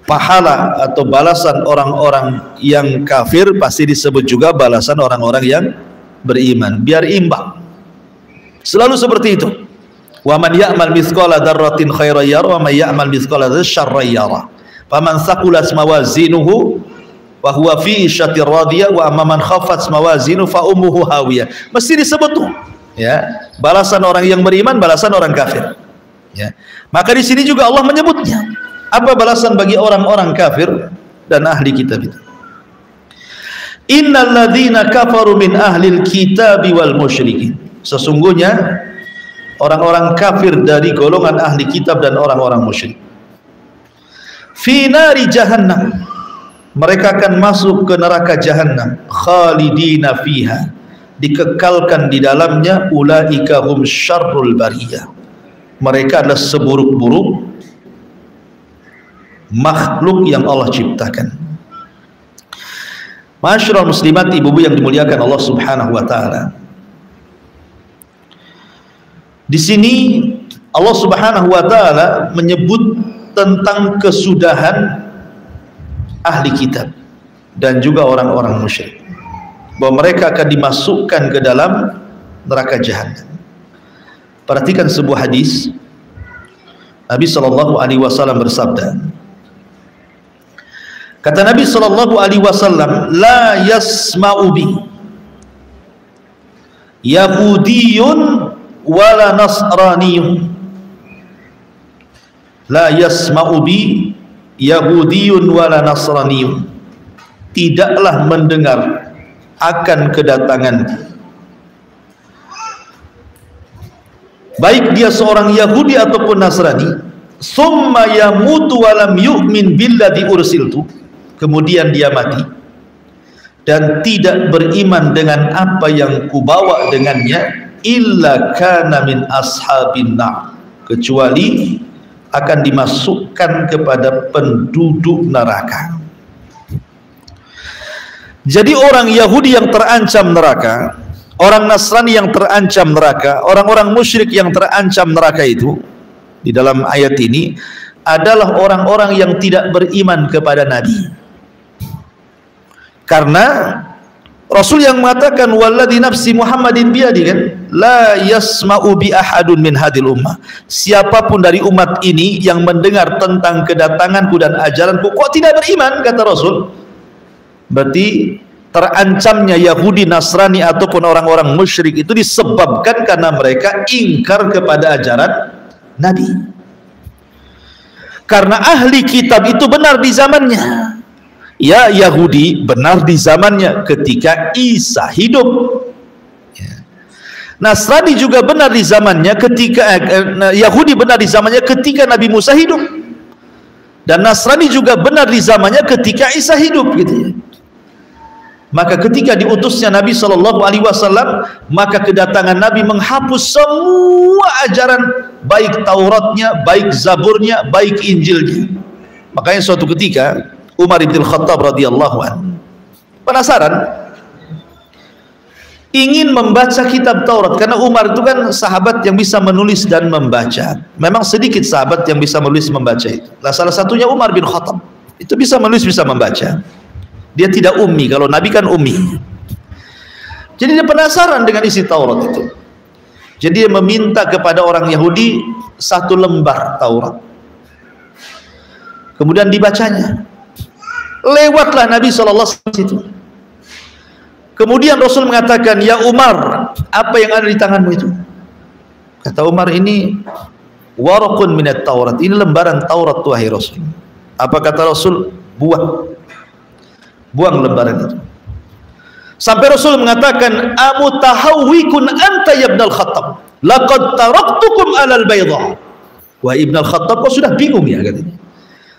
pahala atau balasan orang-orang yang kafir, pasti disebut juga balasan orang-orang yang beriman, biar imbang. Selalu seperti itu. Wa man ya'mal mithqala dzarratin khairan yara wa man ya'mal mithqala dzarratin syarran yara. Faman thaqulat mawazinuhu wa huwa fi isyatir radiyah wa amman khaffat mawazinu fa ummuhu hawiyah. Mesti disebut tuh, ya, balasan orang yang beriman, balasan orang kafir, ya. Maka di sini juga Allah menyebutnya. Apa balasan bagi orang-orang kafir dan ahli kitab itu? Innal ladzina kafaru min ahlil kitabi wal musyrikin. Sesungguhnya orang-orang kafir dari golongan ahli kitab dan orang-orang musyrik, fi nari jahannam, mereka akan masuk ke neraka jahannam, khalidina fiha, dikekalkan di dalamnya, ulaika hum syarrul bariyah, mereka adalah seburuk-buruk makhluk yang Allah ciptakan. Masyarul muslimat, ibu-ibu yang dimuliakan Allah Subhanahu wa taala. Di sini Allah Subhanahu wa taala menyebut tentang kesudahan ahli kitab dan juga orang-orang musyrik, bahwa mereka akan dimasukkan ke dalam neraka jahanam. Perhatikan sebuah hadis. Nabi sallallahu alaihi wasallam bersabda, kata Nabi sallallahu alaihi wasallam, la yasma'u bi yahudiyun wala nasraniyun. La yasma'u bi yahudiyun wala nasraniyun. Tidaklah mendengar akan kedatangan, baik dia seorang Yahudi ataupun Nasrani, summa yamutu walam yu'min billadzi ursiltu, kemudian dia mati dan tidak beriman dengan apa yang kubawa dengannya, illa kana min ashabin nar, kecuali akan dimasukkan kepada penduduk neraka. Jadi orang Yahudi yang terancam neraka, orang Nasrani yang terancam neraka, orang-orang musyrik yang terancam neraka itu di dalam ayat ini adalah orang-orang yang tidak beriman kepada Nabi. Karena Rasul yang mengatakan walladzi nafsi Muhammadin biyadi, kan, la yasma'u bi ahadun min hadil ummah, siapapun dari umat ini yang mendengar tentang kedatanganku dan ajaranku kok tidak beriman, kata Rasul, berarti terancamnya Yahudi, Nasrani ataupun orang-orang musyrik itu disebabkan karena mereka ingkar kepada ajaran Nabi. Karena ahli kitab itu benar di zamannya. Ya, Yahudi benar di zamannya ketika Isa hidup. Nasrani juga benar di zamannya ketika Yahudi benar di zamannya ketika Nabi Musa hidup. Dan Nasrani juga benar di zamannya ketika Isa hidup, gitu ya. Maka ketika diutusnya Nabi SAW, maka kedatangan Nabi menghapus semua ajaran, baik Tauratnya, baik Zaburnya, baik Injilnya. Makanya suatu ketika Umar bin Khattab radhiyallahu anhu penasaran, ingin membaca kitab Taurat, karena Umar itu kan sahabat yang bisa menulis dan membaca. Memang sedikit sahabat yang bisa menulis membaca itu. Nah, salah satunya Umar bin Khattab. Itu bisa menulis, bisa membaca. Dia tidak ummi, kalau Nabi kan ummi. Jadi dia penasaran dengan isi Taurat itu. Jadi dia meminta kepada orang Yahudi satu lembar Taurat. Kemudian dibacanya. Lewatlah Nabi SAW itu. Kemudian Rasul mengatakan, ya Umar, apa yang ada di tanganmu itu? Kata Umar, ini waraqun minat Taurat, ini lembaran Taurat, wahai Rasul. Apa kata Rasul? Buang. Buang lembaran itu. Sampai Rasul mengatakan, amutahawwikun anta ya Ibn al-Khattab, laqad taraktukum alal bayda. Wah, Ibn al-Khattab kok sudah bingung ya, katanya.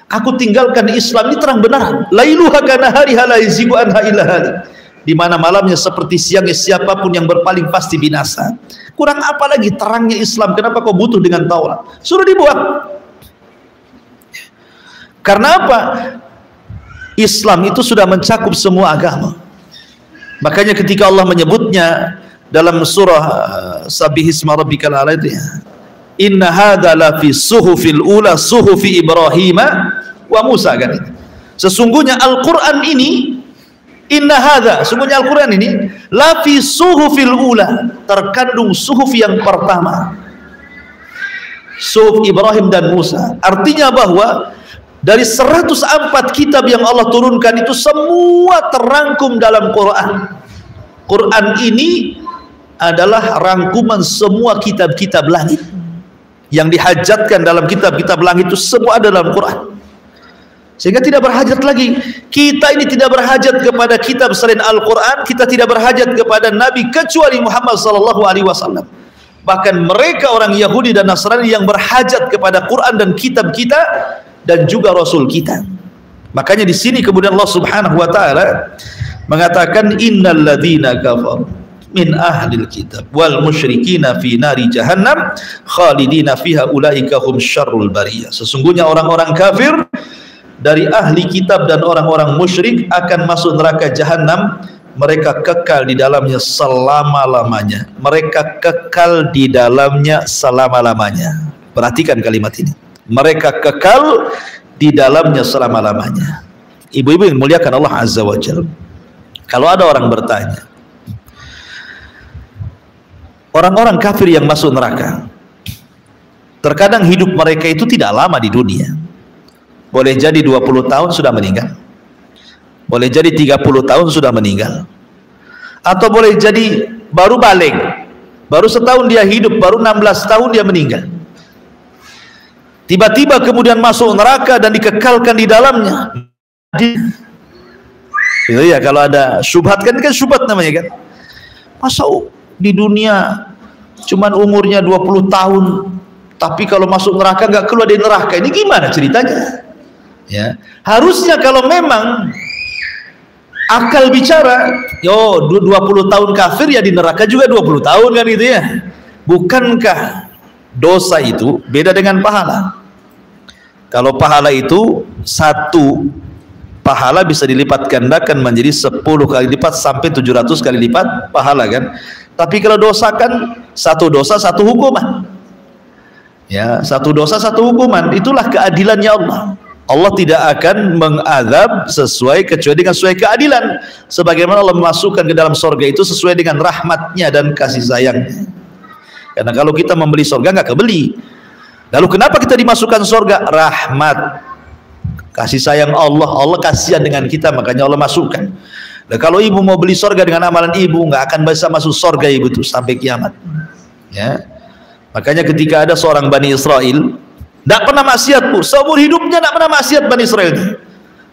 Aku tinggalkan Islam ini terang benaran. Lailuha kanahariha la yazigu anha illa halik. Di mana malamnya seperti siangnya, siapapun yang berpaling pasti binasa. Kurang apa lagi terangnya Islam? Kenapa kau butuh dengan Taurat? Suruh dibuat. Karena apa? Islam itu sudah mencakup semua agama. Makanya ketika Allah menyebutnya dalam surah Sabbihisma rabbikal a'la, inna hadza la fi suhufil ula suhufi Ibrahim wa Musa, kan itu. Sesungguhnya Al-Qur'an ini, inna hadza, sesungguhnya Al-Qur'an ini la fi suhufil ula, terkandung suhuf yang pertama, suhuf Ibrahim dan Musa. Artinya bahwa dari 104 kitab yang Allah turunkan itu semua terangkum dalam Quran. Quran ini adalah rangkuman semua kitab-kitab langit. Yang dihajatkan dalam kitab-kitab langit itu semua ada dalam Quran. Sehingga tidak berhajat lagi, kita ini tidak berhajat kepada kitab selain Al-Quran, kita tidak berhajat kepada Nabi kecuali Muhammad SAW. Bahkan mereka orang Yahudi dan Nasrani yang berhajat kepada Quran dan kitab kita dan juga Rasul kita. Makanya di sini kemudian Allah Subhanahu wa taala mengatakan innal ladzina kafaru min ahlil kitab wal musyrikina fi nari jahannam khalidina fiha ulaika hum syarrul bariyah. Sesungguhnya orang-orang kafir dari ahli kitab dan orang-orang musyrik akan masuk neraka jahanam, mereka kekal di dalamnya selama-lamanya. Mereka kekal di dalamnya selama-lamanya. Perhatikan kalimat ini. Mereka kekal di dalamnya selama-lamanya. Ibu-ibu yang muliakan Allah Azza wa Jalla. Kalau ada orang bertanya, orang-orang kafir yang masuk neraka, terkadang hidup mereka itu tidak lama di dunia. Boleh jadi 20 tahun sudah meninggal, boleh jadi 30 tahun sudah meninggal, atau boleh jadi baru balik, baru setahun dia hidup, baru 16 tahun dia meninggal. Tiba-tiba kemudian masuk neraka dan dikekalkan di dalamnya. Itu ya, kalau ada syubhat, kan syubhat namanya, kan. Masa di dunia cuman umurnya 20 tahun, tapi kalau masuk neraka nggak keluar dari neraka, ini gimana ceritanya? Ya, harusnya kalau memang akal bicara, yo 20 tahun kafir ya di neraka juga 20 tahun, kan itu ya. Bukankah dosa itu beda dengan pahala? Kalau pahala itu satu pahala bisa dilipat gandakan menjadi 10 kali lipat sampai 700 kali lipat pahala, kan. Tapi kalau dosa kan satu dosa satu hukuman. Ya, satu dosa satu hukuman. Itulah keadilannya Allah. Allah tidak akan mengadab kecuali dengan sesuai keadilan, sebagaimana Allah memasukkan ke dalam surga itu sesuai dengan rahmatnya dan kasih sayangnya. Karena kalau kita membeli surga nggak kebeli. Lalu kenapa kita dimasukkan surga? Rahmat, kasih sayang Allah. Allah kasihan dengan kita, makanya Allah masukkan. Nah, kalau ibu mau beli surga dengan amalan ibu, nggak akan bisa masuk surga ibu itu sampai kiamat. Ya, makanya ketika ada seorang Bani Israel tidak pernah maksiat bu, seumur hidupnya tidak pernah maksiat Bani Israel.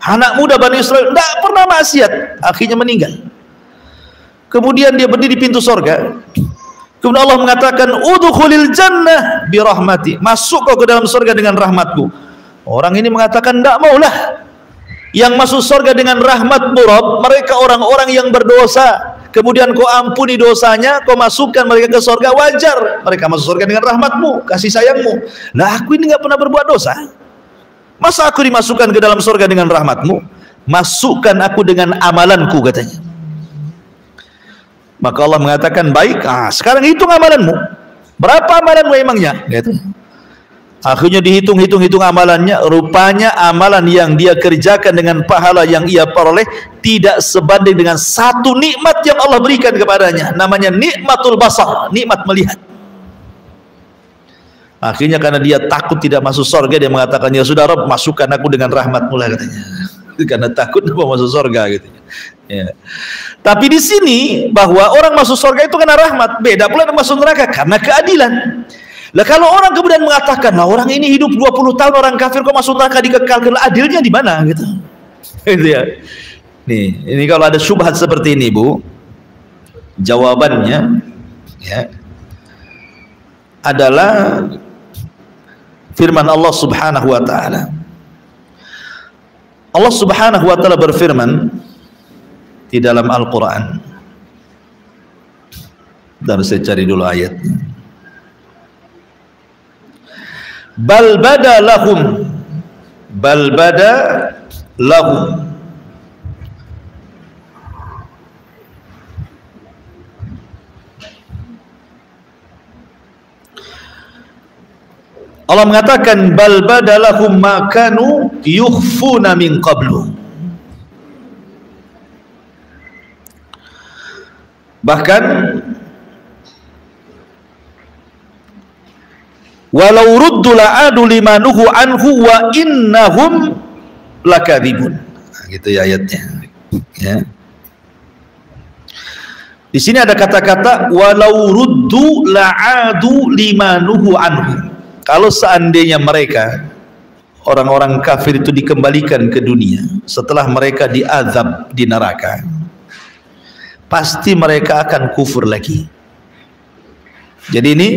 Anak muda Bani Israel tidak pernah maksiat, akhirnya meninggal. Kemudian dia berdiri di pintu surga. Kemudian Allah mengatakan, udkhulil jannah bi rahmati, masuk kau ke dalam surga dengan rahmatku. Orang ini mengatakan, tidak maulah. Yang masuk surga dengan rahmatmu Rabb, mereka orang-orang yang berdosa. Kemudian kau ampuni dosanya, kau masukkan mereka ke surga, wajar mereka masuk surga dengan rahmatmu, kasih sayangmu. Nah, aku ini nggak pernah berbuat dosa, masa aku dimasukkan ke dalam surga dengan rahmatmu? Masukkan aku dengan amalanku, katanya. Maka Allah mengatakan, baik, sekarang hitung amalanmu, berapa amalanmu emangnya, gitu. Akhirnya dihitung amalannya. Rupanya amalan yang dia kerjakan dengan pahala yang ia peroleh tidak sebanding dengan satu nikmat yang Allah berikan kepadanya, namanya nikmatul basar, nikmat melihat. Akhirnya karena dia takut tidak masuk surga, dia mengatakan, ya sudah Rabb, masukkan aku dengan rahmatmu lah, katanya. Karena takut mau masuk surga, gitu. Ya. Tapi di sini bahwa orang masuk surga itu karena rahmat, beda pula masuk neraka karena keadilan. Lah kalau orang kemudian mengatakan, lah orang ini hidup 20 tahun orang kafir kok masuk neraka dikekalkan, adilnya di mana, gitu. Gitu ya. Nih, ini kalau ada syubhat seperti ini, Bu, jawabannya ya adalah firman Allah Subhanahu wa taala. Allah Subhanahu wa taala berfirman di dalam Al-Qur'an. Dan saya cari dulu ayatnya. Bal bada lahum Allah mengatakan, bal bada lahum ma kanu yukhfuna min qablu. Bahkan walau ruddu la'adu limanuhu anhu wa innahum lakadzibun. Gitu ya ayatnya. Ya. Di sini ada kata-kata walau ruddu la'adu limanuhu anhu. Kalau seandainya mereka orang-orang kafir itu dikembalikan ke dunia setelah mereka diazab di neraka, pasti mereka akan kufur lagi. Jadi ini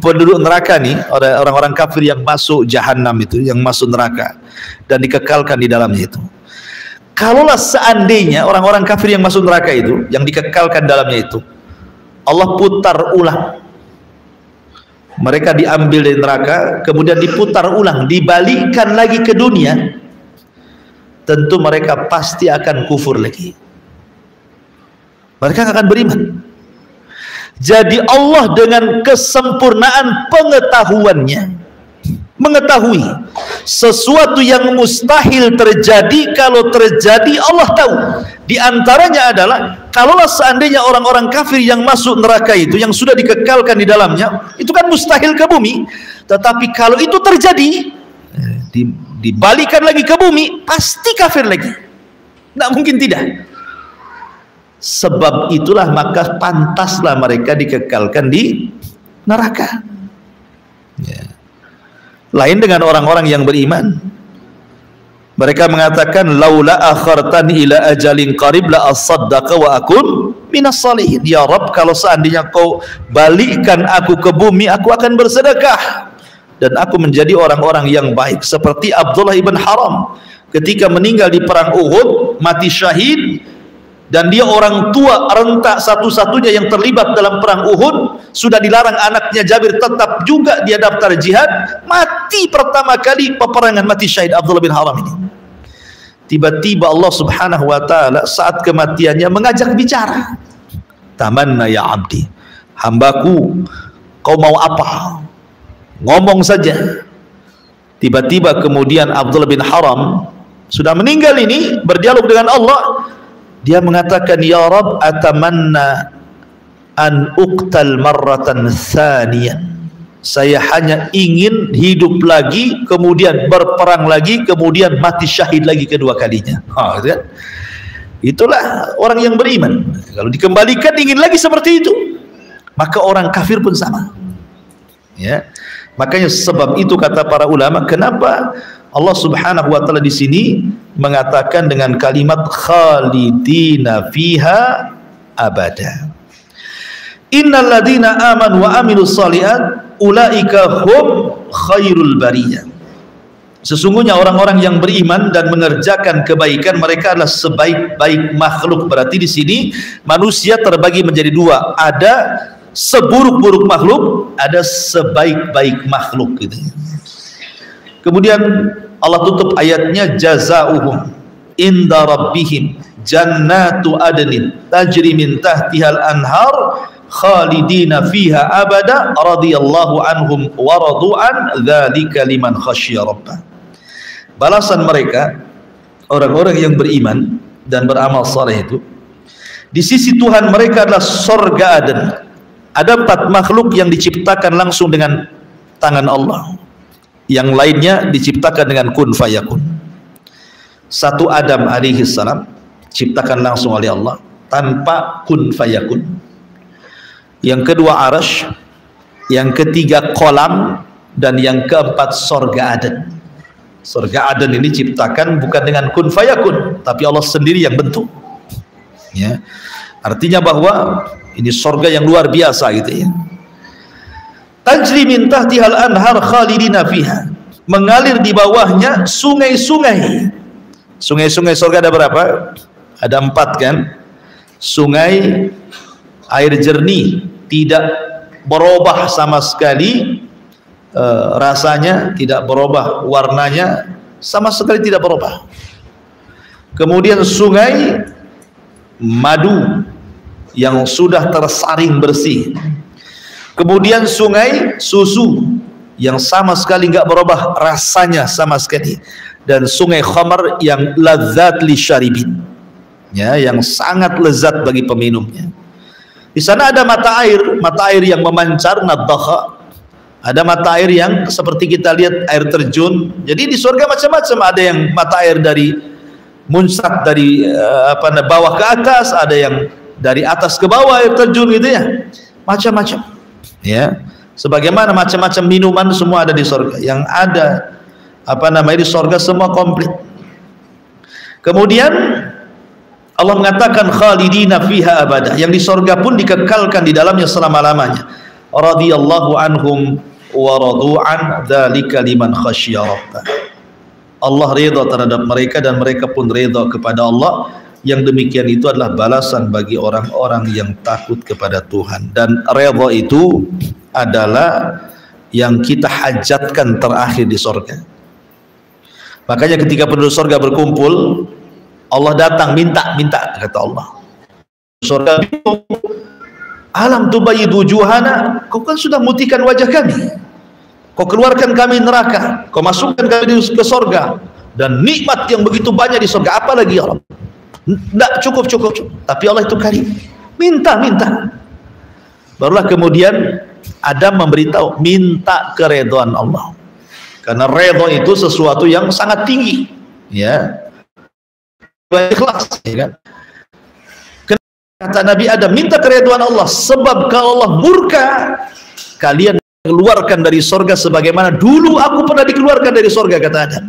penduduk neraka nih, orang-orang kafir yang masuk jahanam itu, yang masuk neraka dan dikekalkan di dalamnya itu. Kalaulah seandainya orang-orang kafir yang masuk neraka itu, yang dikekalkan dalamnya itu, Allah putar ulang, mereka diambil dari neraka, kemudian diputar ulang, dibalikkan lagi ke dunia, tentu mereka pasti akan kufur lagi. Mereka akan beriman. Jadi Allah dengan kesempurnaan pengetahuannya mengetahui sesuatu yang mustahil terjadi, kalau terjadi Allah tahu. Di antaranya adalah kalaulah seandainya orang-orang kafir yang masuk neraka itu, yang sudah dikekalkan di dalamnya, itu kan mustahil ke bumi. Tetapi kalau itu terjadi, dibalikan lagi ke bumi, pasti kafir lagi. Tidak mungkin tidak. Sebab itulah maka pantaslah mereka dikekalkan di neraka. Ya. Lain dengan orang-orang yang beriman. Mereka mengatakan, laula akhartani ila ajalin qarib la asaddaqa wa akun minas salihin. Ya Rabb, kalau seandainya kau balikkan aku ke bumi, aku akan bersedekah dan aku menjadi orang-orang yang baik. Seperti Abdullah ibn Haram ketika meninggal di perang Uhud, mati syahid, dan dia orang tua rentak satu-satunya yang terlibat dalam perang Uhud, sudah dilarang anaknya Jabir, tetap juga dia daftar jihad, mati pertama kali peperangan, mati syahid Abdullah bin Haram ini. Tiba-tiba Allah Subhanahu wa taala saat kematiannya mengajak bicara. Tamanna ya abdi, hambaku, kau mau apa? Ngomong saja. Tiba-tiba kemudian Abdullah bin Haram sudah meninggal ini, berdialog dengan Allah. Dia mengatakan, ya Rabb, atamanna an uqtal marratan thaniyan. Saya hanya ingin hidup lagi, kemudian berperang lagi, kemudian mati syahid lagi kedua kalinya. Gitu kan? Itulah orang yang beriman. Kalau dikembalikan ingin lagi seperti itu. Maka orang kafir pun sama. Ya. Makanya sebab itu kata para ulama, kenapa Allah Subhanahu wa taala di sini mengatakan dengan kalimat khalidina fiha abada. Innal ladina amanu wa amilus shalihat ulaika hum khairul bariyah. Sesungguhnya orang-orang yang beriman dan mengerjakan kebaikan, mereka adalah sebaik-baik makhluk. Berarti di sini manusia terbagi menjadi dua, ada seburuk-buruk makhluk, ada sebaik-baik makhluk gitu. Kemudian Allah tutup ayatnya, jazaohum inda rabbihim jannatu adnin tajri min tahtihal anhar khalidina fiha abada radhiyallahu anhum wa radu'an dzalika liman khasyya rabbah. Balasan mereka orang-orang yang beriman dan beramal saleh itu di sisi Tuhan mereka adalah surga Aden. Ada 4 makhluk yang diciptakan langsung dengan tangan Allah, yang lainnya diciptakan dengan kun fayakun. Satu Adam alaihi salam ciptakan langsung oleh Allah tanpa kun fayakun. Yang kedua Arasy, yang ketiga kolam, dan yang keempat surga Aden. Surga Aden ini diciptakan bukan dengan kun fayakun, tapi Allah sendiri yang bentuk. Ya. Artinya bahwa ini surga yang luar biasa gitu ya. Tajri min tahtihal anhar khalidina fiha. Mengalir di bawahnya sungai-sungai. Sungai-sungai surga ada berapa? Ada 4 kan? Sungai air jernih, tidak berubah sama sekali rasanya, tidak berubah warnanya, sama sekali tidak berubah. Kemudian sungai madu yang sudah tersaring bersih. Kemudian sungai susu yang sama sekali nggak berubah rasanya sama sekali. Dan sungai khamar yang ladzat li syaribin, ya, yang sangat lezat bagi peminumnya. Di sana ada mata air yang memancar nadakha. Ada mata air yang seperti kita lihat air terjun. Jadi di surga macam-macam, ada yang mata air dari muncrat dari bawah ke atas, ada yang dari atas ke bawah air terjun gitu ya. Macam-macam. Ya. Sebagaimana macam-macam minuman semua ada di surga. Yang ada di surga semua komplit. Kemudian Allah mengatakan khalidina fiha abada, yang di surga pun dikekalkan di dalamnya selama-lamanya. Radhiyallahu anhum wa radu'an dzalika liman khasyya rabbah. Allah ridha terhadap mereka dan mereka pun ridha kepada Allah. Yang demikian itu adalah balasan bagi orang-orang yang takut kepada Tuhan. Dan ridha itu adalah yang kita hajatkan terakhir di surga. Makanya ketika penduduk surga berkumpul, Allah datang minta kata Allah. Surga bingung, alam tubayyid wujuhana, kau kan sudah mutihkan wajah kami, kau keluarkan kami neraka, kau masukkan kami ke surga, dan nikmat yang begitu banyak di surga, apa lagi ya Allah? Tidak cukup. Tapi Allah itu karim, minta. Barulah kemudian Adam memberitahu, minta keridhaan Allah, karena redha itu sesuatu yang sangat tinggi, ya. Ikhlas, ya kan? Kata Nabi Adam, minta keridhaan Allah, sebab kalau Allah murka, kalian keluarkan dari surga sebagaimana dulu aku pernah dikeluarkan dari surga, kata Adam.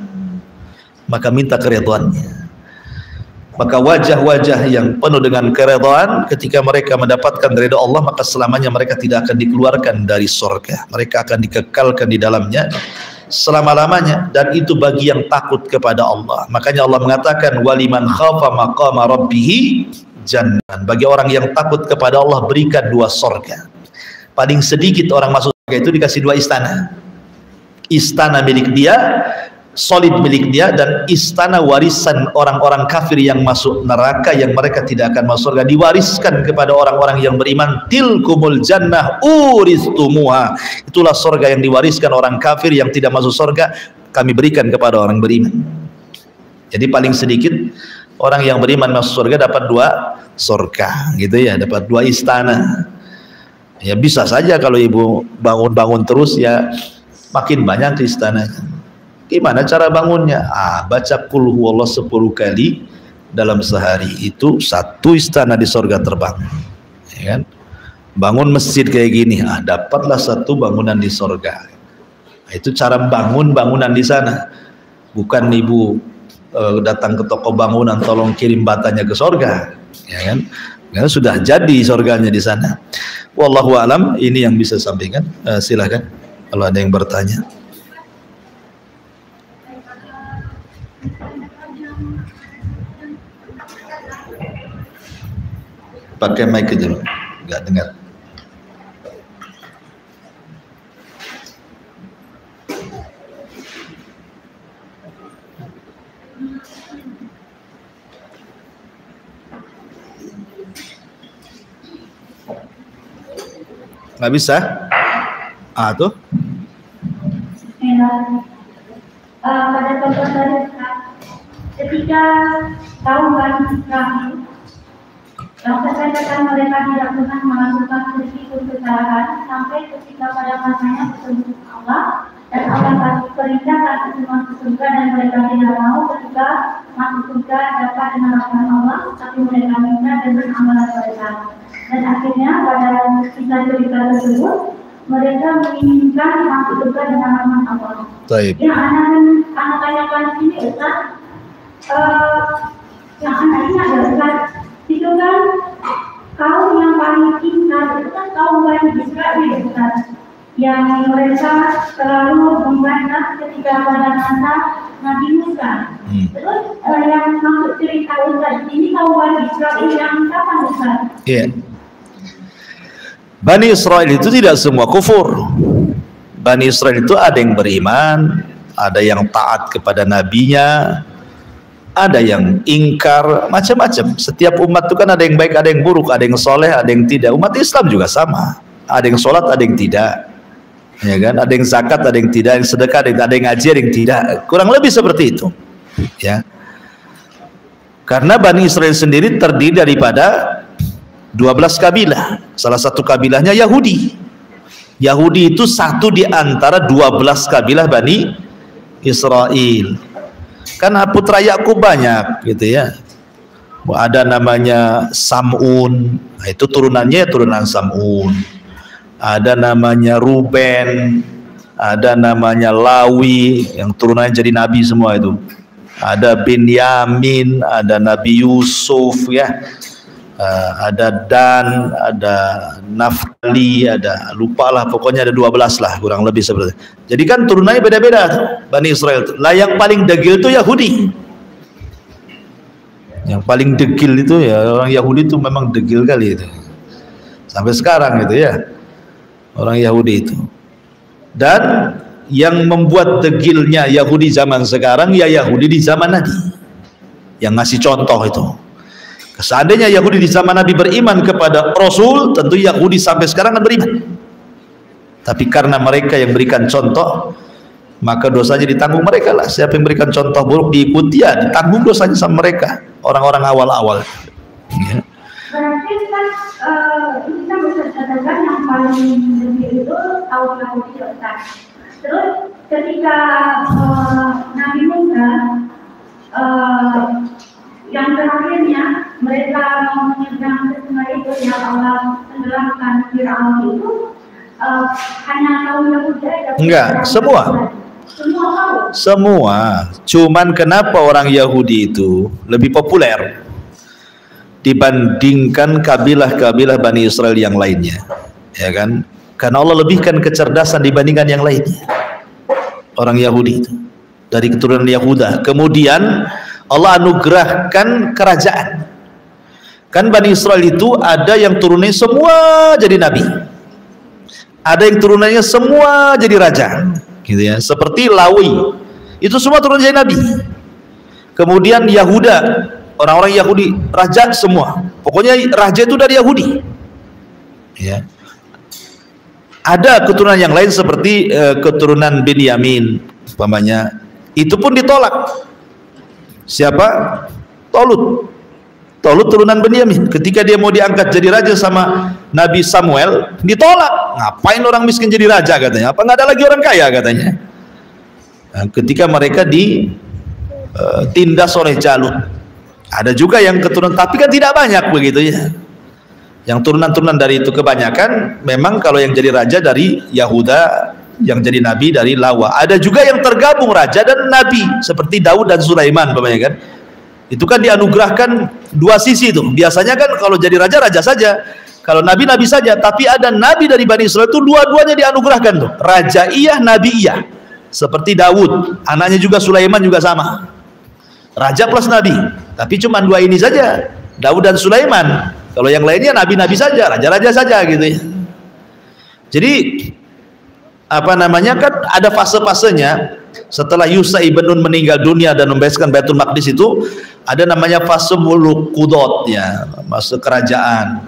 Maka minta keridhaannya. Maka wajah-wajah yang penuh dengan keridhaan, ketika mereka mendapatkan ridha Allah, maka selamanya mereka tidak akan dikeluarkan dari surga. Mereka akan dikekalkan di dalamnya selama-lamanya, dan itu bagi yang takut kepada Allah. Makanya Allah mengatakan waliman khafa maqama rabbih jannah. Bagi orang yang takut kepada Allah berikan 2 surga. Paling sedikit orang masuk surga itu dikasih 2 istana. Istana milik dia, solid milik dia, dan istana warisan orang-orang kafir yang masuk neraka, yang mereka tidak akan masuk surga, diwariskan kepada orang-orang yang beriman. Tilkumul jannah uristumuha, itulah surga yang diwariskan orang kafir yang tidak masuk surga, kami berikan kepada orang beriman. Jadi paling sedikit orang yang beriman masuk surga dapat 2 surga gitu ya, dapat 2 istana. Ya bisa saja kalau ibu bangun-bangun terus ya makin banyak istananya. Gimana cara bangunnya? Baca qul huwallahu 10 kali dalam sehari, itu 1 istana di surga terbang. Ya kan? Bangun masjid kayak gini, dapatlah 1 bangunan di surga. Itu cara bangun bangunan di sana. Bukan ibu datang ke toko bangunan tolong kirim batanya ke surga, ya kan? Karena sudah jadi surganya di sana. Wallahu alam, ini yang bisa sampaikan. Silakan kalau ada yang bertanya. Pakai mic aja dulu, nggak dengar. Nggak bisa? Tuh. Pada contoh tadi, ketika kaum Bani Israil, katakan mereka tidak pernah melakukan sedikit kesalahan sampai ketika pada masanya bertemu Allah dan Allah perintahkan untuk masuk surga dan mereka tidak mau. Ketika masuk surga dapat dengan rahmat Allah, tapi mereka minta dengan amalan mereka. Dan akhirnya pada kisah cerita tersebut mereka menginginkan masuk surga dengan rahmat Allah. Baik. Yang anak tanyakan sini Ustaz, yang anak ini ada Ustaz, itu kan kaum yang paling pintar, itu kan kaum Bani Israil Ustaz, yang mereka selalu membantah ketika pada masa Nabi Musa. Terus yang maksud cerita Ustaz ini kaum Bani Israil yang kapan Ustaz? Iya. Bani Israel itu tidak semua kufur. Bani Israel itu ada yang beriman, ada yang taat kepada nabinya, ada yang ingkar, macam-macam. Setiap umat itu kan ada yang baik, ada yang buruk, ada yang soleh, ada yang tidak. Umat Islam juga sama, ada yang sholat, ada yang tidak, ya kan? Ada yang zakat, ada yang tidak, yang sedekah, ada yang ngaji, ada yang tidak. Kurang lebih seperti itu, ya. Karena Bani Israel sendiri terdiri daripada 12 kabilah. Salah satu kabilahnya Yahudi. Yahudi itu satu di antara 12 kabilah Bani Israel. Kan putra Yakub banyak gitu ya. Ada namanya Sam'un, itu turunannya turunan Sam'un. Ada namanya Ruben, ada namanya Lawi yang turunannya jadi nabi semua itu. Ada Binyamin, ada Nabi Yusuf ya. Ada Dan, ada Naftali, ada lupalah, pokoknya ada 12 lah kurang lebih seperti itu. Jadi kan turunannya beda-beda Bani Israel. Lah yang paling degil itu Yahudi. Yang paling degil itu ya orang Yahudi itu memang degil kali itu. Sampai sekarang itu ya. Orang Yahudi itu. Dan yang membuat degilnya Yahudi zaman sekarang ya Yahudi di zaman Nabi. Yang ngasih contoh itu. Seandainya Yahudi di zaman Nabi beriman kepada Rasul, tentu Yahudi sampai sekarang akan beriman. Tapi karena mereka yang berikan contoh, maka dosanya ditanggung mereka lah. Siapa yang berikan contoh buruk diikuti ya ditanggung dosanya sama mereka. Orang-orang awal-awal. Ya. Berarti kan kita bisa katakan yang paling lebih itu kaum Yahudi Ustaz. Terus ketika Nabi Musa yang terakhirnya mereka mau menyeberang ke sungai itu yang Allah tenggelamkan Firaun itu hanya kaum Yahudi aja? Enggak, semua. Semua. Cuman kenapa orang Yahudi itu lebih populer dibandingkan kabilah-kabilah Bani Israel yang lainnya, ya kan? Karena Allah lebihkan kecerdasan dibandingkan yang lainnya. Orang Yahudi itu dari keturunan Yahuda. Kemudian Allah anugerahkan kerajaan. Kan Bani Israel itu ada yang turunnya semua jadi nabi, ada yang turunannya semua jadi raja, gitu ya. Seperti Lawi, itu semua turun jadi nabi. Kemudian Yahuda, orang-orang Yahudi raja semua. Pokoknya raja itu dari Yahudi. Ya. Ada keturunan yang lain seperti keturunan Binyamin, umpamanya Itu pun ditolak. Siapa? Tolut. Tolut turunan Benyamin. Ketika dia mau diangkat jadi raja sama Nabi Samuel, ditolak. Ngapain orang miskin jadi raja katanya? Apa nggak ada lagi orang kaya katanya? Nah, ketika mereka ditindas oleh Jalut. Ada juga yang keturunan, tapi kan tidak banyak begitu ya. Yang turunan-turunan dari itu kebanyakan memang kalau yang jadi raja dari Yahuda, yang jadi nabi dari Lawa. Ada juga yang tergabung raja dan nabi seperti Daud dan Sulaiman kan. Itu kan dianugerahkan dua sisi tuh. Biasanya kan kalau jadi raja, raja saja. Kalau nabi, nabi saja. Tapi ada nabi dari Bani Israel itu dua-duanya dianugerahkan tuh. Raja iya, nabi iya. Seperti Daud, anaknya juga Sulaiman juga sama. Raja plus nabi. Tapi cuma dua ini saja, Daud dan Sulaiman. Kalau yang lainnya nabi-nabi saja, raja-raja saja gitu ya. Jadi apa namanya kan ada fase-fasenya. Setelah Yusha ibn Nun meninggal dunia dan membebaskan Baitul Maqdis itu ada namanya fase muluk qudot ya, fase kerajaan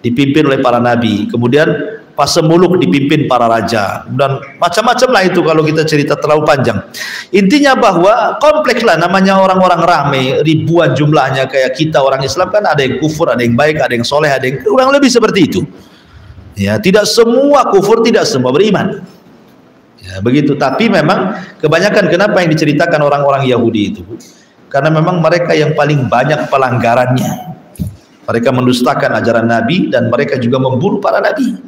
dipimpin oleh para nabi. Kemudian fase muluk dipimpin para raja dan macam-macam lah itu kalau kita cerita terlalu panjang. Intinya bahwa kompleks lah, namanya orang-orang ramai, ribuan jumlahnya kayak kita orang Islam kan ada yang kufur, ada yang baik, ada yang soleh, ada yang kurang lebih seperti itu. Ya, tidak semua kufur, tidak semua beriman. Ya, begitu. Tapi memang kebanyakan kenapa yang diceritakan orang-orang Yahudi itu? Karena memang mereka yang paling banyak pelanggarannya. Mereka mendustakan ajaran Nabi dan mereka juga membunuh para nabi.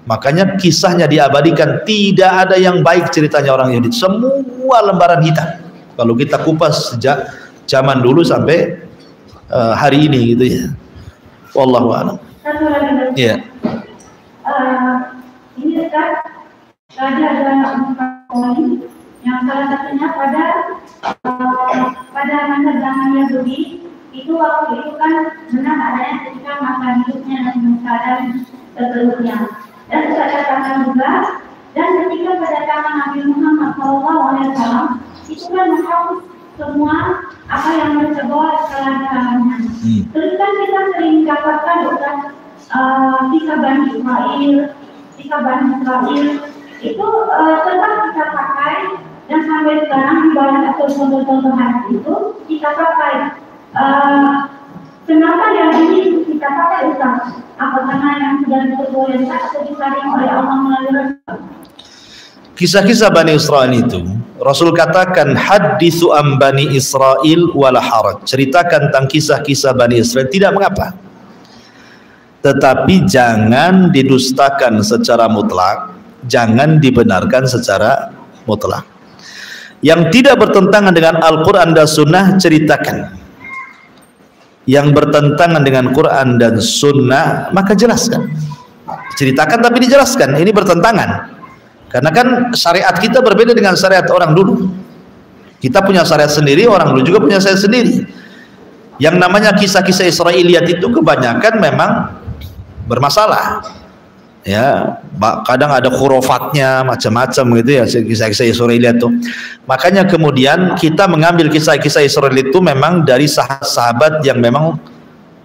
Makanya kisahnya diabadikan, tidak ada yang baik ceritanya orang Yahudi, semua lembaran hitam. Kalau kita kupas sejak zaman dulu sampai hari ini gitu ya. Wallahu a'lam. Satu lagi. Iya. Ini dekat ada 4 poin yang salah satunya pada masa zaman Yahudi itu waktu itu kan benar adanya ketika masa hidupnya dan keadaan tertentunya. Dan katakan juga, dan ketika pada tangan Nabi Muhammad SAW itu kan menghapus semua apa yang tercebur kesalahan-kesalahannya. Terus kan kita sering dapatkan bukan kisah Bani Israel itu tetap kita pakai dan sampai sekarang di banyak atau contoh-contohan itu kita pakai. Kenapa yang ini kita pakai Ustaz? Apa karena yang sudah diperbolehkan atau disaring oleh Allah melalui Rasul? Kisah-kisah Bani Israel itu Rasul katakan hadithu am Bani Israel wala haraj. Ceritakan tentang kisah-kisah Bani Israel, tidak mengapa. Tetapi jangan didustakan secara mutlak, jangan dibenarkan secara mutlak. Yang tidak bertentangan dengan Al-Quran dan Sunnah ceritakan. Yang bertentangan dengan Quran dan Sunnah maka jelaskan. Ceritakan tapi dijelaskan ini bertentangan. Karena kan syariat kita berbeda dengan syariat orang dulu. Kita punya syariat sendiri, orang dulu juga punya syariat sendiri. Yang namanya kisah-kisah Israiliyat itu kebanyakan memang bermasalah. Ya, kadang ada khurafatnya macam-macam gitu ya, kisah-kisah Israiliyat itu. Makanya kemudian kita mengambil kisah-kisah Israel itu memang dari sahabat-sahabat yang memang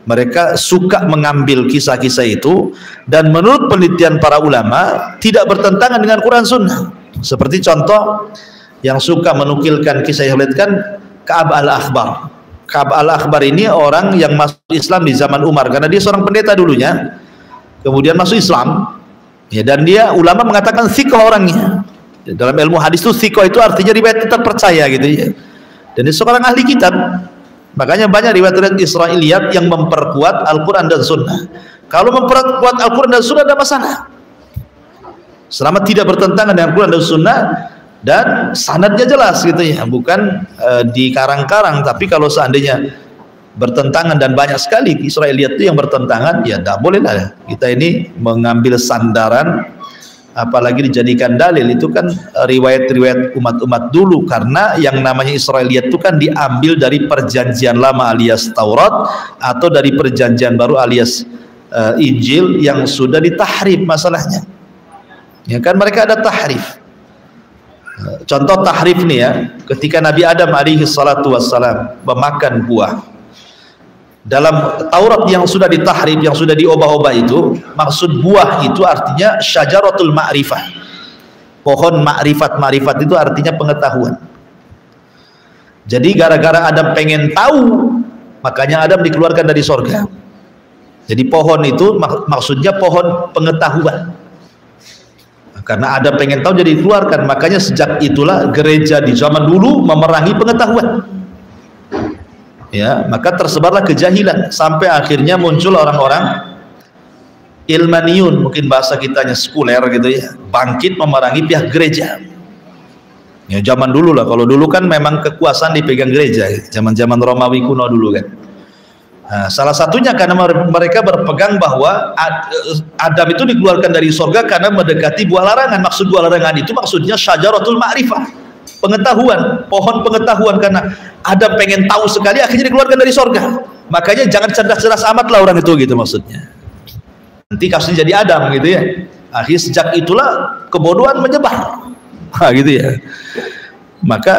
mereka suka mengambil kisah-kisah itu, dan menurut penelitian para ulama tidak bertentangan dengan Quran Sunnah. Seperti contoh yang suka menukilkan kisah Israel kan Ka'ab al-Akhbar. Ka'ab al-Akhbar ini orang yang masuk Islam di zaman Umar karena dia seorang pendeta dulunya. Kemudian masuk Islam ya, dan dia ulama mengatakan thiqah orangnya. Dalam ilmu hadis itu thiqah itu artinya riwayat terpercaya gitu ya. Dan dia seorang ahli kitab. Makanya banyak riwayat Israiliyat yang memperkuat Al-Quran dan Sunnah. Kalau memperkuat Al-Quran dan Sunnah ada masalah. Selama tidak bertentangan dengan Al-Quran dan Sunnah dan sanadnya jelas gitu ya, bukan dikarang-karang. Tapi kalau seandainya bertentangan dan banyak sekali Israiliyat itu yang bertentangan, ya tidak boleh lah kita ini mengambil sandaran, apalagi dijadikan dalil. Itu kan riwayat-riwayat umat-umat dulu, karena yang namanya Israiliyat itu kan diambil dari perjanjian lama alias Taurat atau dari perjanjian baru alias Injil yang sudah ditahrif masalahnya. Ya kan mereka ada tahrif. Contoh tahrif nih ya, ketika Nabi Adam alaihi salatu wassalam memakan buah. Dalam Taurat yang sudah ditahrif, yang sudah diubah-ubah itu, maksud buah itu artinya syajaratul ma'rifah. Pohon ma'rifat, ma'rifat itu artinya pengetahuan. Jadi gara-gara Adam pengen tahu, makanya Adam dikeluarkan dari sorga. Jadi pohon itu maksudnya pohon pengetahuan. Karena Adam pengen tahu jadi dikeluarkan, makanya sejak itulah gereja di zaman dulu memerangi pengetahuan. Ya, maka tersebarlah kejahilan sampai akhirnya muncul orang-orang ilmaniun, mungkin bahasa kitanya sekuler gitu ya, bangkit memerangi pihak gereja. Ya zaman dulu lah, kalau dulu kan memang kekuasaan dipegang gereja, zaman-zaman Romawi kuno dulu kan. Nah, salah satunya karena mereka berpegang bahwa Adam itu dikeluarkan dari surga karena mendekati buah larangan. Maksud buah larangan itu maksudnya syajaratul ma'rifah, pengetahuan, pohon pengetahuan. Karena Adam pengen tahu sekali, akhirnya dikeluarkan dari surga. Makanya jangan cerdas-cerdas amat lah orang itu, gitu maksudnya. Nanti kasusnya jadi Adam gitu ya. Akhirnya sejak itulah kebodohan menyebar. Nah, gitu ya. Maka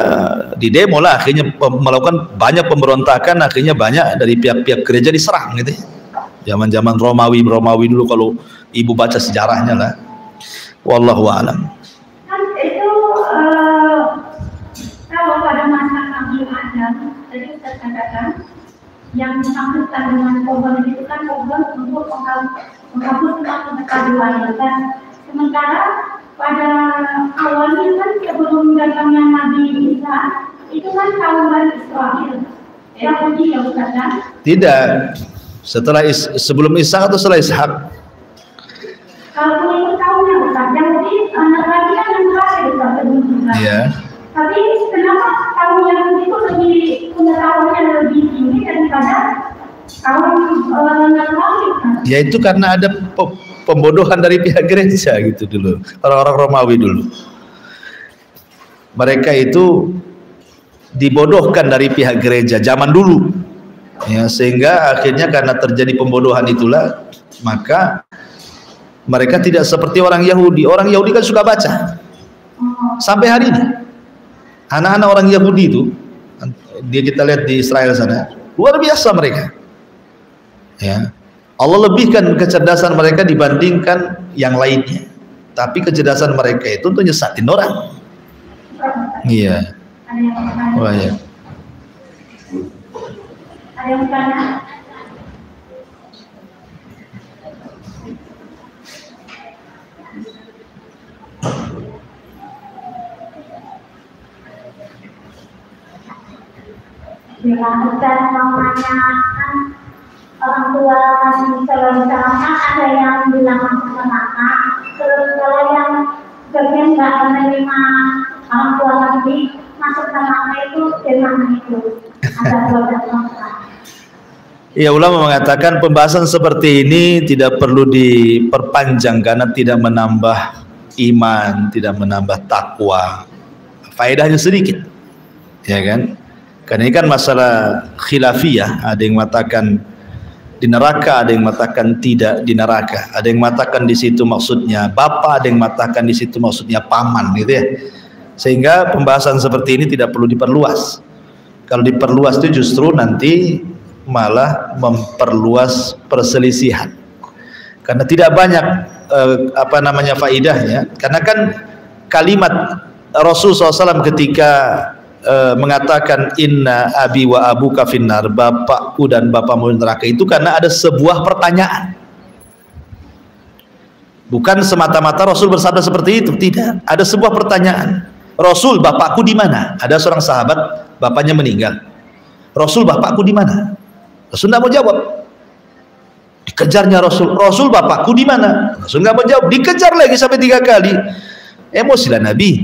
di demo lah akhirnya melakukan banyak pemberontakan, akhirnya banyak dari pihak-pihak gereja diserang gitu ya. Zaman-zaman Romawi dulu, kalau ibu baca sejarahnya lah. Wallahu a'lam. Kan itu kalau pada masa Nabi Adam tadi Ustaz katakan yang dimaksudkan dengan pohon itu kan pohon untuk menghapus semua kekacauan kan. Sementara pada awalnya kan sebelum datangnya Nabi Isa itu kan kaum Israel Yahudi ya Ustaz kan? Tidak, sebelum Ishak atau setelah Ishak? Kalau pengikut kaumnya Ustaz, Yahudi anak lagi kan yang terakhir Ustaz sebelum Isa. Iya. Tapi kenapa kaum Yahudi itu lebih pengetahuannya lebih tinggi daripada kaum Nasrani? Ya itu karena ada pembodohan dari pihak gereja gitu dulu, orang-orang Romawi dulu. Mereka itu dibodohkan dari pihak gereja zaman dulu, ya, sehingga akhirnya karena terjadi pembodohan itulah, maka mereka tidak seperti orang Yahudi. Orang Yahudi kan suka baca sampai hari ini. Anak-anak orang Yahudi itu, kita lihat di Israel sana, luar biasa mereka. Ya, Allah lebihkan kecerdasan mereka dibandingkan yang lainnya. Tapi kecerdasan mereka itu untuk nyesatin orang. Iya. Wah ya. Ada yang bertanya? Bila Ustaz mau menanyakan orang tua kalau misalkan ada yang bilang masuk neraka, terus kalau yang bagian nggak menerima orang tua lagi masuk neraka itu gimana itu? Ada dua. Ya, ulama mengatakan pembahasan seperti ini tidak perlu diperpanjang karena tidak menambah iman, tidak menambah takwa. Faedahnya sedikit, ya kan? Karena ini kan masalah khilafiyah. Ada yang mengatakan di neraka, ada yang mengatakan tidak di neraka. Ada yang mengatakan di situ maksudnya bapak, ada yang mengatakan di situ maksudnya paman, gitu ya. Sehingga pembahasan seperti ini tidak perlu diperluas. Kalau diperluas itu justru nanti malah memperluas perselisihan. Karena tidak banyak faidahnya. Karena kan kalimat Rasul SAW ketika mengatakan inna abi wa abuka finnar, bapakku dan bapakmu di neraka, itu karena ada sebuah pertanyaan. Bukan semata-mata Rasul bersabda seperti itu, tidak. Ada sebuah pertanyaan. Rasul, bapakku di mana? Ada seorang sahabat, bapaknya meninggal. Rasul, bapakku di mana? Rasul tidak mau jawab. Dikejarnya Rasul, Rasul, bapakku di mana? Rasul nggak mau jawab. Dikejar lagi sampai 3 kali. Emosilah Nabi.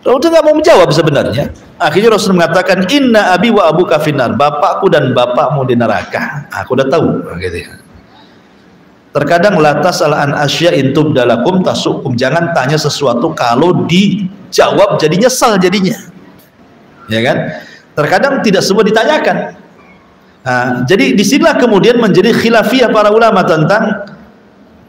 Rasul nggak mau menjawab sebenarnya. Akhirnya Rasul mengatakan inna abi wa abuka finnar, bapakku dan bapakmu di neraka. Aku udah tahu, gitu ya. Terkadang latas al-an asya intub dalakum tasukum, jangan tanya sesuatu kalau dijawab jadi nyesal jadinya, ya kan? Terkadang tidak semua ditanyakan. Nah, jadi disinilah kemudian menjadi khilafiyah para ulama tentang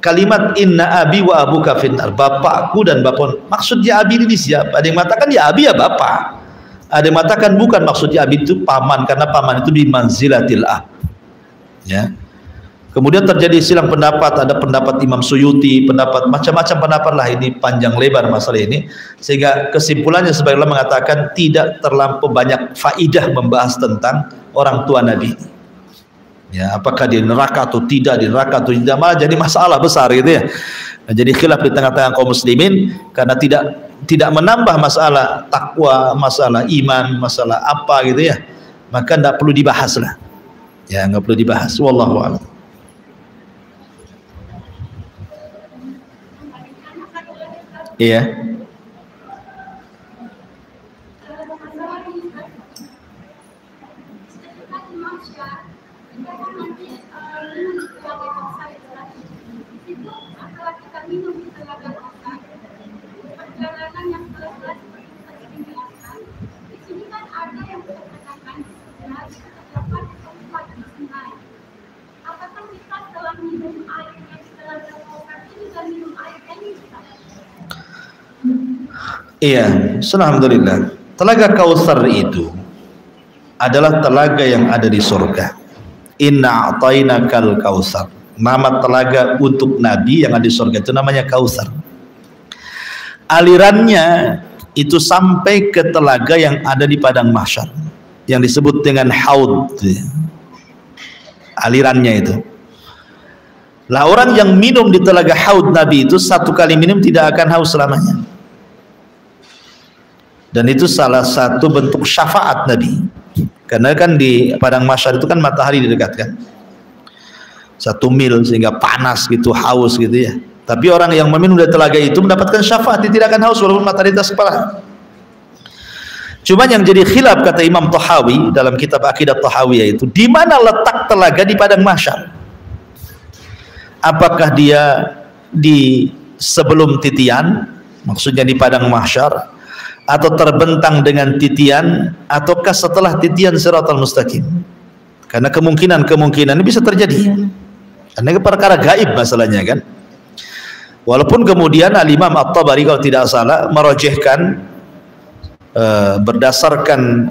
kalimat inna abi wa abuka finnar, bapakku dan bapakmu. Maksudnya abi ini siapa? Ada yang mengatakan ya abi ya bapak. Ada yang mengatakan bukan, maksudnya abi itu paman, karena paman itu bi manzilatil ab. Ya. Kemudian terjadi silang pendapat, ada pendapat Imam Suyuti, pendapat macam-macam pendapat lah, ini panjang lebar masalah ini, sehingga kesimpulannya sebagian ulama mengatakan tidak terlampau banyak faidah membahas tentang orang tua Nabi. Ya, apakah di neraka atau tidak, di neraka atau tidak, malah jadi masalah besar gitu ya. Nah, jadi khilaf di tengah-tengah kaum muslimin karena tidak menambah masalah takwa, masalah iman, masalah apa gitu ya, maka tidak perlu dibahas lah. Ya, nggak perlu dibahas. Wallahu a'lam. Iya. Iya, alhamdulillah. Telaga Kautsar itu adalah telaga yang ada di surga. Inna a'tainakal Kautsar. Nama telaga untuk Nabi yang ada di surga itu namanya Kautsar. Alirannya itu sampai ke telaga yang ada di padang mahsyar yang disebut dengan haud. Alirannya itu. Lah orang yang minum di telaga haud Nabi itu satu kali minum tidak akan haus selamanya. Dan itu salah satu bentuk syafaat Nabi, karena kan di padang mahsyar itu kan matahari didekatkan 1 mil sehingga panas gitu, haus gitu ya. Tapi orang yang meminum dari telaga itu mendapatkan syafaat, dia tidak akan haus walaupun matahari di atas kepala. Cuma yang jadi khilaf kata Imam Tahawi dalam kitab Aqidah Tahawiyah itu, di mana letak telaga di padang mahsyar? Apakah dia di sebelum titian, maksudnya di padang mahsyar, atau terbentang dengan titian, ataukah setelah titian Siratal Mustaqim? Karena kemungkinan ini bisa terjadi, karena itu perkara gaib masalahnya kan. Walaupun kemudian Al-Imam At-Tabari kalau tidak salah merojehkan berdasarkan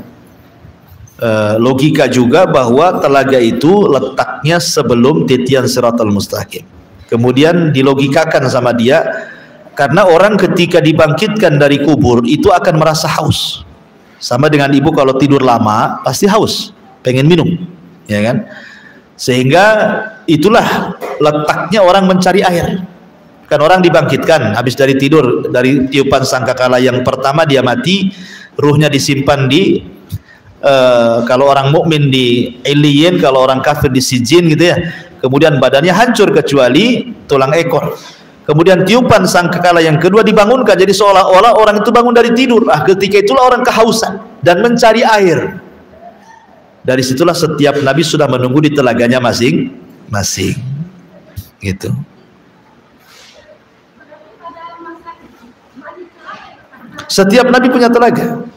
logika juga bahwa telaga itu letaknya sebelum titian Siratal Mustaqim. Kemudian dilogikakan sama dia, karena orang ketika dibangkitkan dari kubur itu akan merasa haus, sama dengan ibu kalau tidur lama pasti haus, pengen minum, ya kan? Sehingga itulah letaknya orang mencari air. Kan orang dibangkitkan habis dari tidur, dari tiupan sangkakala yang pertama dia mati, ruhnya disimpan di kalau orang mukmin di Iliyin, kalau orang kafir di Sijin gitu ya. Kemudian badannya hancur kecuali tulang ekor. Kemudian tiupan sangkakala yang kedua dibangunkan, jadi seolah-olah orang itu bangun dari tidur. Ketika itulah orang kehausan dan mencari air. Dari situlah setiap Nabi sudah menunggu di telaganya masing-masing. Gitu. Setiap Nabi punya telaga.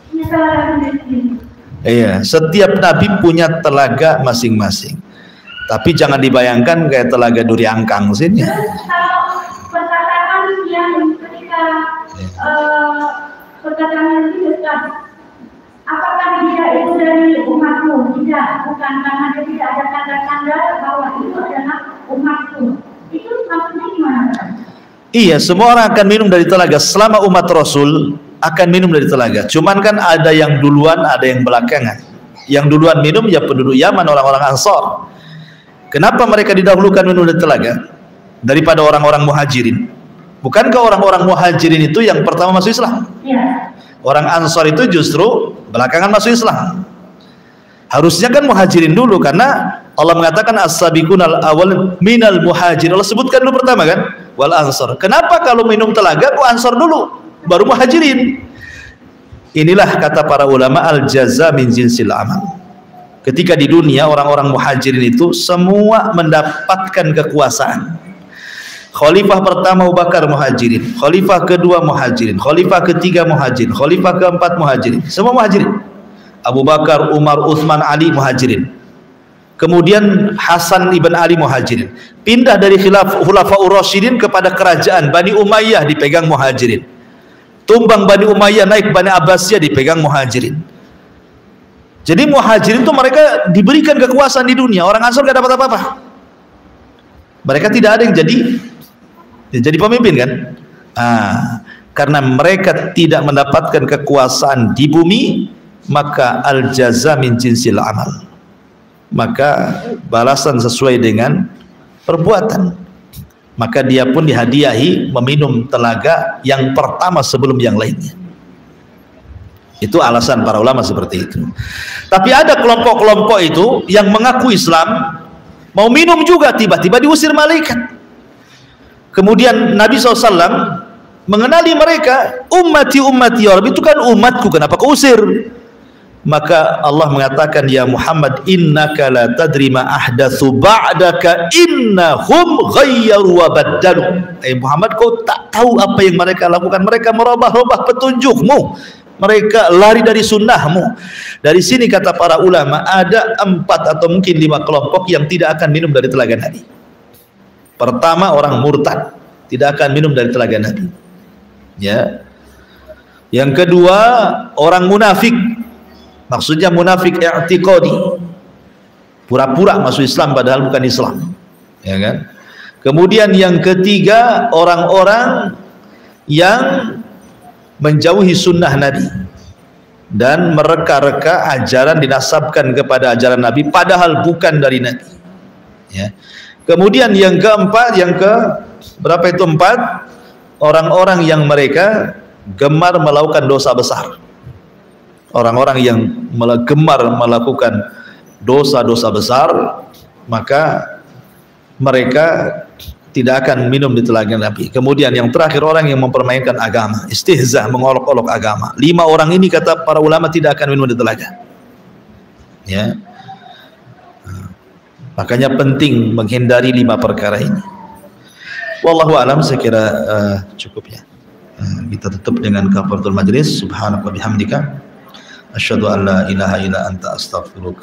Iya, setiap Nabi punya telaga masing-masing. Tapi jangan dibayangkan kayak telaga Duri Angkang sini. Perkataan yang ketika perkataan itu apakah dia itu dari umatku? Tidak, bukan, karena dia tidak ada tanda-tanda bahwa itu adalah umatku. Itu maksudnya gimana? Iya, semua orang akan minum dari telaga. Selama umat Rasul akan minum dari telaga. Cuman kan ada yang duluan, ada yang belakangan. Yang duluan minum ya penduduk Yaman, orang-orang Ansor. Kenapa mereka didahulukan minum dari telaga daripada orang-orang Muhajirin? Bukankah orang-orang Muhajirin itu yang pertama masuk Islam? Ya. Orang Ansor itu justru belakangan masuk Islam. Harusnya kan Muhajirin dulu, karena Allah mengatakan as-sabiqunal awwal minal muhajirin. Allah sebutkan dulu pertama kan, wal ansor. Kenapa kalau minum telaga kok Ansor dulu, baru Muhajirin? Inilah kata para ulama, al-jaza min jinsil amal. Ketika di dunia orang-orang Muhajirin itu semua mendapatkan kekuasaan. Khalifah pertama Abu Bakar Muhajirin, khalifah kedua Muhajirin, khalifah ketiga Muhajirin, khalifah keempat Muhajirin, semua Muhajirin. Abu Bakar, Umar, Utsman, Ali Muhajirin. Kemudian Hasan ibn Ali Muhajirin. Pindah dari Khulafaur Rasyidin kepada kerajaan Bani Umayyah dipegang Muhajirin. Tumbang Bani Umayyah, naik Bani Abbasiyah dipegang Muhajirin. Jadi Muhajirin itu mereka diberikan kekuasaan di dunia. Orang Ansor gak dapat apa-apa. Mereka tidak ada yang jadi pemimpin kan? Karena mereka tidak mendapatkan kekuasaan di bumi, maka al-jaza min jinsil amal, maka balasan sesuai dengan perbuatan. Maka dia pun dihadiahi meminum telaga yang pertama sebelum yang lainnya. Itu alasan para ulama seperti itu. Tapi ada kelompok-kelompok itu yang mengaku Islam, mau minum juga, tiba-tiba diusir malaikat. Kemudian Nabi SAW mengenali mereka, ummati ummati ya Rabbi, itu kan umatku, kenapa kau usir? Maka Allah mengatakan, ya Muhammad, innaka la tadri ma ahdatsu ba'daka innahum ghayyaru wa baddalu. Muhammad, kau tak tahu apa yang mereka lakukan. Mereka merubah-rubah petunjukmu, mereka lari dari sunnahmu. Dari sini kata para ulama, ada 4 atau mungkin 5 kelompok yang tidak akan minum dari telaga Nabi. Pertama, orang murtad, tidak akan minum dari telaga Nabi, ya. Yang kedua, orang munafik. Maksudnya munafik i'tiqadi, pura-pura masuk Islam padahal bukan Islam, ya kan? Kemudian yang ketiga, orang-orang yang menjauhi sunnah Nabi dan mereka-reka ajaran dinasabkan kepada ajaran Nabi padahal bukan dari Nabi, ya. Kemudian yang keempat, berapa itu 4? Orang-orang yang mereka gemar melakukan dosa besar. Orang-orang yang gemar melakukan dosa-dosa besar, maka mereka tidak akan minum di telaga Nabi. Kemudian yang terakhir, orang yang mempermainkan agama, istihzah, mengolok-olok agama. 5 orang ini kata para ulama tidak akan minum di telaga, ya. Makanya penting menghindari 5 perkara ini. Wallahu alam, saya kira cukup ya. Kita tutup dengan kafaratul majlis. Subhanaka bihamdika asyhadu an la ilaha illa anta astaghfiruka